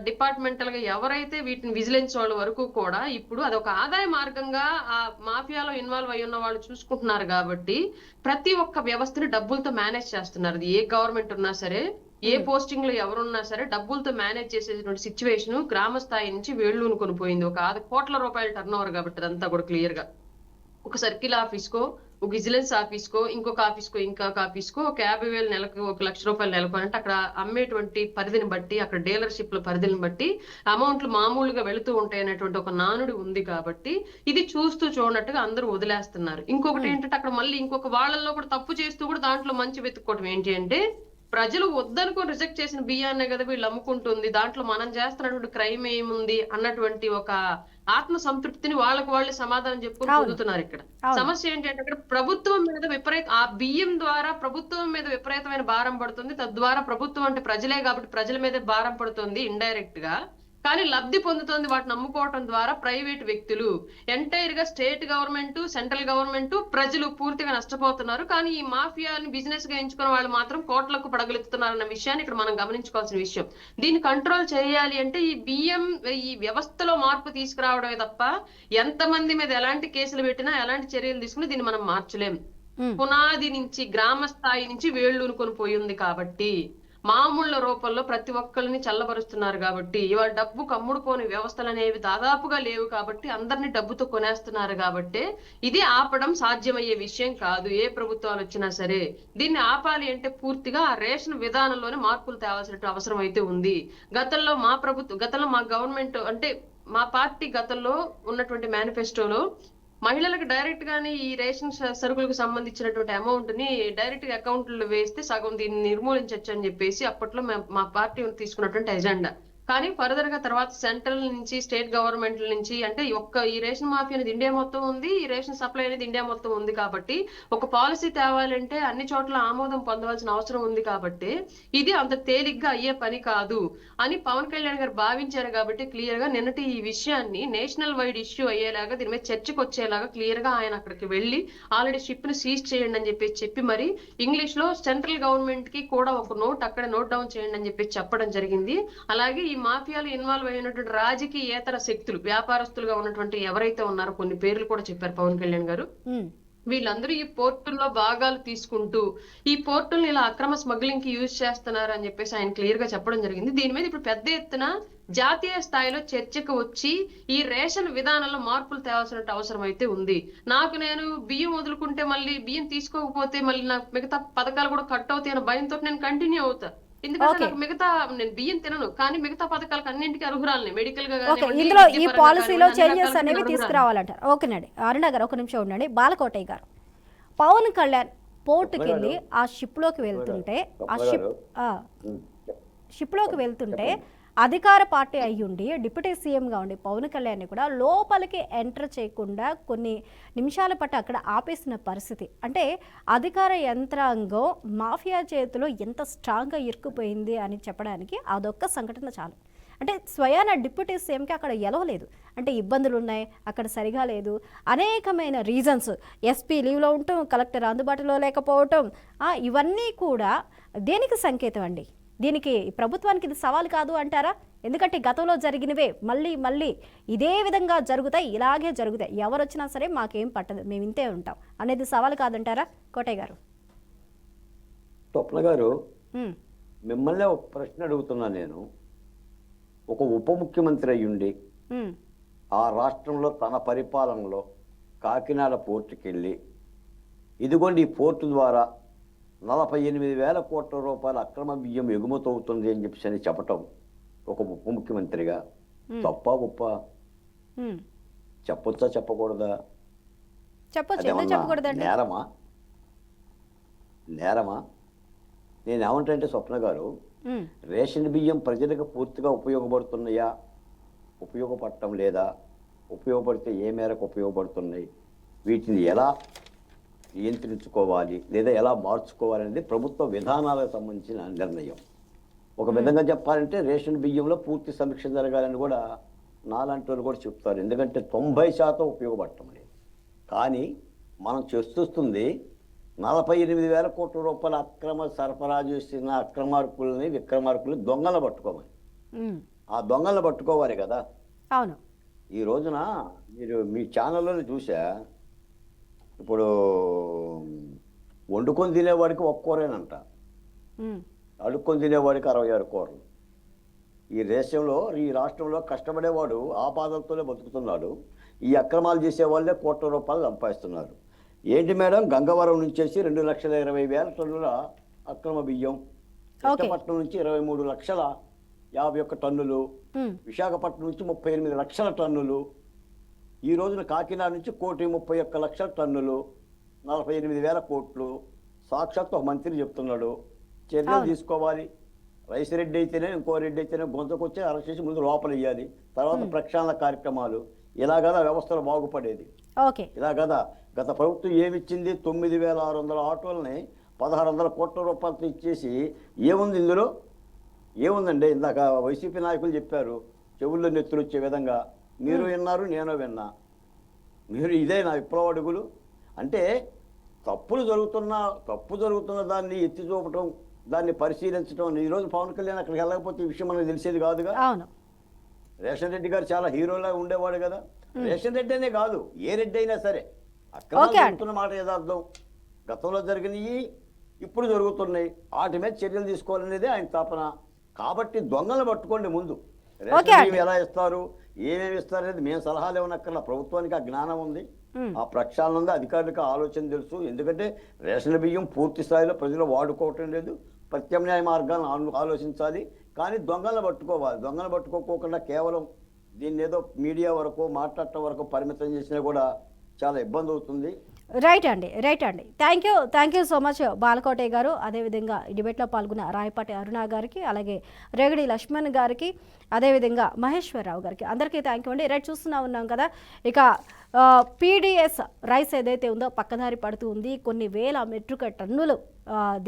డిపార్ట్మెంటల్ గా ఎవరైతే వీటిని విజిలెన్స్ వాళ్ళ వరకు కూడా ఇప్పుడు అదొక ఆదాయ మార్గంగా ఆ మాఫియాలో ఇన్వాల్వ్ అయి ఉన్న వాళ్ళు చూసుకుంటున్నారు కాబట్టి ప్రతి ఒక్క వ్యవస్థని డబ్బులతో మేనేజ్ చేస్తున్నారు. అది ఏ గవర్నమెంట్ ఉన్నా సరే, ఏ పోస్టింగ్ లో ఎవరున్నా సరే డబ్బులతో మేనేజ్ చేసేటువంటి సిచ్యువేషన్ గ్రామ స్థాయి నుంచి వేళ్ళూను కొనిపోయింది. ఒక 6 కోట్ల రూపాయల టర్న్ ఓవర్ కాబట్టి అదంతా కూడా క్లియర్ గా ఒక సర్కిల్ ఆఫీస్ కో, ఒక విజిలెన్స్ ఆఫీస్ కో, ఇంకొక ఆఫీస్ కో, ఇంకొక ఆఫీస్ కో ఒక 50,000 నెలకు, 1,00,000 రూపాయలు నెలకు అంటే అక్కడ అమ్మేటువంటి పరిధిని బట్టి, అక్కడ డీలర్షిప్ లో పరిధిని బట్టి అమౌంట్లు మామూలుగా వెళుతూ ఉంటాయి అనేటువంటి ఒక నానుడి ఉంది కాబట్టి ఇది చూస్తూ చూడనట్టుగా అందరూ వదిలేస్తున్నారు. ఇంకొకటి ఏంటంటే అక్కడ మళ్ళీ ఇంకొక వాళ్ళల్లో కూడా తప్పు చేస్తూ కూడా దాంట్లో మంచి వెతుక్కోవడం ఏంటి అంటే ప్రజలు వద్దనుకొని రిజెక్ట్ చేసిన బియ్యాన్నే కదా వీళ్ళు అమ్ముకుంటుంది, దాంట్లో మనం చేస్తున్నటువంటి క్రైమ్ ఏముంది అన్నటువంటి ఒక ఆత్మ సంతృప్తిని వాళ్ళకి వాళ్ళే సమాధానం చెప్పుకొని పొందుతున్నారు. ఇక్కడ సమస్య ఏంటంటే అక్కడ ప్రభుత్వం మీద ఆ బియ్యం ద్వారా ప్రభుత్వం మీద విపరీతమైన భారం పడుతుంది. తద్వారా ప్రభుత్వం అంటే ప్రజలే కాబట్టి ప్రజల మీద భారం పడుతుంది ఇండైరెక్ట్ గా. కానీ లబ్ధి పొందుతోంది వాటిని అమ్ముకోవటం ద్వారా ప్రైవేట్ వ్యక్తులు. ఎంటైర్ గా స్టేట్ గవర్నమెంట్, సెంట్రల్ గవర్నమెంట్, ప్రజలు పూర్తిగా నష్టపోతున్నారు. కానీ ఈ మాఫియాని బిజినెస్ గా ఎంచుకున్న వాళ్ళు మాత్రం కోట్లకు పడగలుగుతున్నారన్న విషయాన్ని ఇక్కడ మనం గమనించుకోవాల్సిన విషయం. దీన్ని కంట్రోల్ చేయాలి అంటే ఈ బియ్యం ఈ వ్యవస్థలో మార్పు తీసుకురావడమే తప్ప ఎంతమంది మీద ఎలాంటి కేసులు పెట్టినా ఎలాంటి చర్యలు తీసుకుని దీన్ని మనం మార్చలేం. పునాది నుంచి గ్రామ స్థాయి నుంచి వేళ్ళూనుకొని పోయి ఉంది కాబట్టి మామూళ్ళ రూపంలో ప్రతి ఒక్కరిని చల్లబరుస్తున్నారు కాబట్టి ఇవాళ డబ్బు కమ్ముడుపోని వ్యవస్థలు అనేవి దాదాపుగా లేవు కాబట్టి అందరినీ డబ్బుతో కొనేస్తున్నారు కాబట్టి ఇది ఆపడం సాధ్యమయ్యే విషయం కాదు. ఏ ప్రభుత్వాలు వచ్చినా సరే దీన్ని ఆపాలి అంటే పూర్తిగా ఆ రేషన్ విధానంలోనే మార్పులు తేవాల్సిన అవసరం అయితే ఉంది. గతంలో మా గవర్నమెంట్ అంటే మా పార్టీ గతంలో ఉన్నటువంటి మేనిఫెస్టోలో మహిళలకు డైరెక్ట్ గానే ఈ రేషన్ సరుకులకు సంబంధించినటువంటి అమౌంట్ ని డైరెక్ట్ గా అకౌంట్లో వేస్తే సగం దీన్ని నిర్మూలించవచ్చు అని చెప్పేసి అప్పట్లో మా పార్టీ తీసుకున్నటువంటి ఎజెండా. కానీ ఫర్దర్ గా తర్వాత సెంట్రల్ నుంచి, స్టేట్ గవర్నమెంట్ల నుంచి అంటే ఈ రేషన్ మాఫియా అనేది ఇండియా మొత్తం ఉంది, ఈ రేషన్ సప్లై అనేది ఇండియా మొత్తం ఉంది కాబట్టి ఒక పాలసీ తేవాలంటే అన్ని చోట్ల ఆమోదం పొందవలసిన అవసరం ఉంది కాబట్టి ఇది అంత తేలిగ్గా అయ్యే పని కాదు అని పవన్ కళ్యాణ్ గారు భావించారు. కాబట్టి క్లియర్ గా నిన్నటి ఈ విషయాన్ని నేషనల్ వైడ్ ఇష్యూ అయ్యేలాగా దీని మీద చర్చకు వచ్చేలాగా క్లియర్ గా ఆయన అక్కడికి వెళ్లి ఆల్రెడీ షిప్ ని సీజ్ చేయండి అని చెప్పి మరి ఇంగ్లీష్ లో సెంట్రల్ గవర్నమెంట్ కి కూడా ఒక నోట్ అక్కడ నోట్ డౌన్ చేయండి అని చెప్పి చెప్పడం జరిగింది. అలాగే ఈ మాఫియాలో ఇన్వాల్వ్ అయినటువంటి రాజకీయేతర శక్తులు, వ్యాపారస్తులుగా ఉన్నటువంటి ఎవరైతే ఉన్నారో కొన్ని పేర్లు కూడా చెప్పారు పవన్ కళ్యాణ్ గారు. వీళ్ళందరూ ఈ పోర్టుల్లో భాగాలు తీసుకుంటూ ఈ పోర్టుల్ని ఇలా అక్రమ స్మగ్లింగ్ కి యూజ్ చేస్తున్నారు అని చెప్పేసి ఆయన క్లియర్ గా చెప్పడం జరిగింది. దీని మీద ఇప్పుడు పెద్ద ఎత్తున జాతీయ స్థాయిలో చర్చకు వచ్చి ఈ రేషన్ విధానంలో మార్పులు తేవాల్సిన అవసరం అయితే ఉంది. నేను బియ్యం వదులుకుంటే మళ్ళీ బియ్యం తీసుకోకపోతే మళ్ళీ నాకు మిగతా పథకాలు కూడా కట్ అవుతాయి అనే భయంతో నేను కంటిన్యూ అవుతా. ఎందుకంటే నాకు నేను బియ్యం తినను కానీ మిగతా పథకాలకు అన్నింటికి అర్హురాలని మెడికల్ గా ఇందులో ఈ పాలసీలో చేంజెస్ అనేవి తీసుకురావాలంటారు. ఓకేనండి అరుణ గారు ఒక నిమిషం ఉండండి. బాలకోటయ్య గారు, పవన్ కళ్యాణ్ పోర్టుకి వెళ్ళి ఆ షిప్లోకి వెళ్తుంటే అధికార పార్టీ అయ్యుండి డిప్యూటీ సీఎంగా ఉండి పవన్ కళ్యాణ్ని కూడా లోపలికి ఎంటర్ చేయకుండా కొన్ని నిమిషాల పాటు అక్కడ ఆపేసిన పరిస్థితి. అంటే అధికార యంత్రాంగం మాఫియా చేతిలో ఎంత స్ట్రాంగ్గా ఇరుక్కుపోయింది అని చెప్పడానికి అదొక్క సంఘటన చాలు. అంటే స్వయాన డిప్యూటీ సీఎంకి అక్కడ ఎలవలేదు, అంటే ఇబ్బందులు ఉన్నాయి, అక్కడ సరిగా లేదు, అనేకమైన రీజన్స్, ఎస్పీ లీవ్లో ఉండటం, కలెక్టర్ అందుబాటులో లేకపోవటం, ఇవన్నీ కూడా దేనికి సంకేతం అండి? దీనికి ప్రభుత్వానికి ఇది సవాల్ కాదు అంటారా? ఎందుకంటే గతంలో జరిగినవే మళ్ళీ ఇదే విధంగా జరుగుతాయి, ఇలాగే జరుగుతాయి, ఎవరు వచ్చినా సరే మాకేం పట్టదు, మేము ఇంతే ఉంటాం అనేది సవాల్ కాదంటారా కోటయ్య గారు? స్వప్న గారు, మిమ్మల్ని ఒక ప్రశ్న అడుగుతున్నా. నేను ఒక ఉప ముఖ్యమంత్రి అయ్యుండి ఆ రాష్ట్రంలో తన పరిపాలనలో కాకినాడ పోర్టుకి వెళ్ళి ఇదిగోండి ఈ పోర్టు ద్వారా 48,000 కోట్ల రూపాయల అక్రమ బియ్యం ఎగుమతి అవుతుంది అని చెప్పటం ఒక ఉప ముఖ్యమంత్రిగా తప్ప గొప్ప? చెప్పొచ్చా చెప్పకూడదా? నేరమా? నేనేమంటే స్వప్న గారు, రేషన్ బియ్యం ప్రజలకు పూర్తిగా ఉపయోగపడుతున్నాయా, ఉపయోగపడటం లేదా, ఉపయోగపడితే ఏ మేరకు ఉపయోగపడుతున్నాయి, వీటిని ఎలా నియంత్రించుకోవాలి లేదా ఎలా మార్చుకోవాలి అనేది ప్రభుత్వ విధానాలకు సంబంధించిన నిర్ణయం. ఒక విధంగా చెప్పాలంటే రేషన్ బియ్యంలో పూర్తి సమీక్ష జరగాలని కూడా నాలాంటి వాళ్ళు కూడా చెప్తారు. ఎందుకంటే 90% ఉపయోగపడటం అనేది. కానీ మనం చూస్తుంది 48,000 కోట్ల రూపాయల అక్రమ సరఫరా చేసిన అక్రమార్కుల్ని, విక్రమార్కుల్ని దొంగలు పట్టుకోమని. ఆ దొంగలను పట్టుకోవాలి కదా. అవును. ఈ రోజున మీరు మీ ఛానల్లో చూసా, ఇప్పుడు వండుకొని తినేవాడికి ఒక్క కూరేనంట, అడుక్కొని తినేవాడికి 66 కూరలు. ఈ రాష్ట్రంలో కష్టపడేవాడు ఆ బాధలతోనే బతుకుతున్నాడు. ఈ అక్రమాలు చేసేవాళ్ళే కోట్ల రూపాయలు సంపాదిస్తున్నారు. ఏంటి మేడం, గంగవరం నుంచేసి 2,20,000 టన్నుల అక్రమ బియ్యం, విశాఖపట్నం నుంచి 23,51,000 టన్నులు, విశాఖపట్నం నుంచి 38 లక్షల టన్నులు, ఈ రోజున కాకినాడ నుంచి 1,31,00,000 టన్నులు, 48,000 కోట్లు. సాక్షాత్ ఒక మంత్రి చెప్తున్నాడు చర్యలు తీసుకోవాలి. రైస్ రెడ్డి అయితేనే ఇంకో రెడ్డి అయితేనే గొంతుకొచ్చి అరెస్ట్ చేసి ముందు లోపల ఇవ్వాలి, తర్వాత ప్రక్షాళన కార్యక్రమాలు. ఇలా కదా వ్యవస్థలు బాగుపడేది. ఇలా కదా గత ప్రభుత్వం ఏమిచ్చింది? 9,600 ఆటోలని 1,600 కోట్ల రూపాయలతో ఇచ్చేసి ఏముంది ఇందులో? ఏముందండి? ఇందాక వైసీపీ నాయకులు చెప్పారు, చెవుల్లో నెత్తులు వచ్చే విధంగా. మీరు విన్నారు, నేను విన్నా. మీరు ఇదే నా విప్లవ అడుగులు అంటే తప్పు జరుగుతున్న దాన్ని ఎత్తి చూపటం, దాన్ని పరిశీలించడం. ఈరోజు పవన్ కళ్యాణ్ అక్కడికి వెళ్ళకపోతే ఈ విషయం మనకు తెలిసేది కాదుగా. రేషన్ రెడ్డి గారు చాలా హీరోలా ఉండేవాడు కదా. రేషన్ రెడ్డి అనే కాదు, ఏ రెడ్డి అయినా సరే అక్రమాలు జరుగుతున్న మాట యథార్థం. గతంలో జరిగినవి ఇప్పుడు జరుగుతున్నాయి, వాటి మీద చర్యలు తీసుకోవాలనేది ఆయన తపన. కాబట్టి దొంగలు పట్టుకోండి ముందు. రేషన్ ఎలా ఇస్తారు, ఏమేమి ఇస్తారు అనేది మేము సలహాలు ఇవ్వనక్కర్లా. ప్రభుత్వానికి ఆ జ్ఞానం ఉంది, ఆ ప్రక్షాళన ఉంది, అధికారులకు ఆలోచన తెలుసు. ఎందుకంటే రేషన్ బియ్యం పూర్తి స్థాయిలో ప్రజలు వాడుకోవటం లేదు. ప్రత్యామ్నాయ మార్గాలను ఆలోచించాలి. కానీ దొంగలను పట్టుకోవాలి. దొంగలను పట్టుకోకుండా కేవలం దీన్ని ఏదో మీడియా వరకు మాట్లాడటం వరకు పరిమితం చేసినా కూడా చాలా ఇబ్బంది అవుతుంది. రైట్ అండి. Thank you so much Balakotaiah గారు. అదేవిధంగా ఈ డిబేట్లో పాల్గొన్న రాయపాటి అరుణ గారికి, అలాగే రేగడి లక్ష్మణ్ గారికి, అదేవిధంగా మహేశ్వరరావు గారికి, అందరికీ థ్యాంక్ యూ అండి. రైట్, ఉన్నాం కదా, ఇక పీడిఎస్ రైస్ ఏదైతే ఉందో పక్కదారి పడుతూ ఉంది. కొన్ని వేల మెట్రిక్ టన్నులు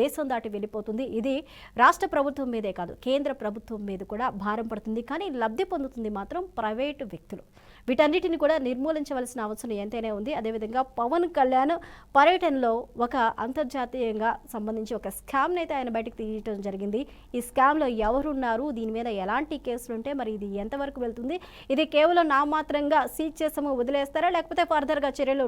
దేశం దాటి వెళ్ళిపోతుంది. ఇది రాష్ట్ర ప్రభుత్వం మీదే కాదు, కేంద్ర ప్రభుత్వం మీద కూడా భారం పడుతుంది. కానీ లబ్ధి పొందుతుంది మాత్రం ప్రైవేటు వ్యక్తులు. వీటన్నిటిని కూడా నిర్మూలించవలసిన అవసరం ఎంతైనా ఉంది. అదేవిధంగా పవన్ కళ్యాణ్ పర్యటనలో ఒక అంతర్జాతీయంగా సంబంధించి ఒక స్కామ్ని అయితే ఆయన బయటకు తీయటం జరిగింది. ఈ స్కామ్లో ఎవరున్నారు, దీని మీద ఎలాంటి కేసులు ఉంటే మరి ఇది ఎంతవరకు వెళ్తుంది, ఇది కేవలం నామాత్రంగా సీజ్ చేసాము వదిలేస్తారా, లేకపోతే ఫర్దర్గా చర్యలు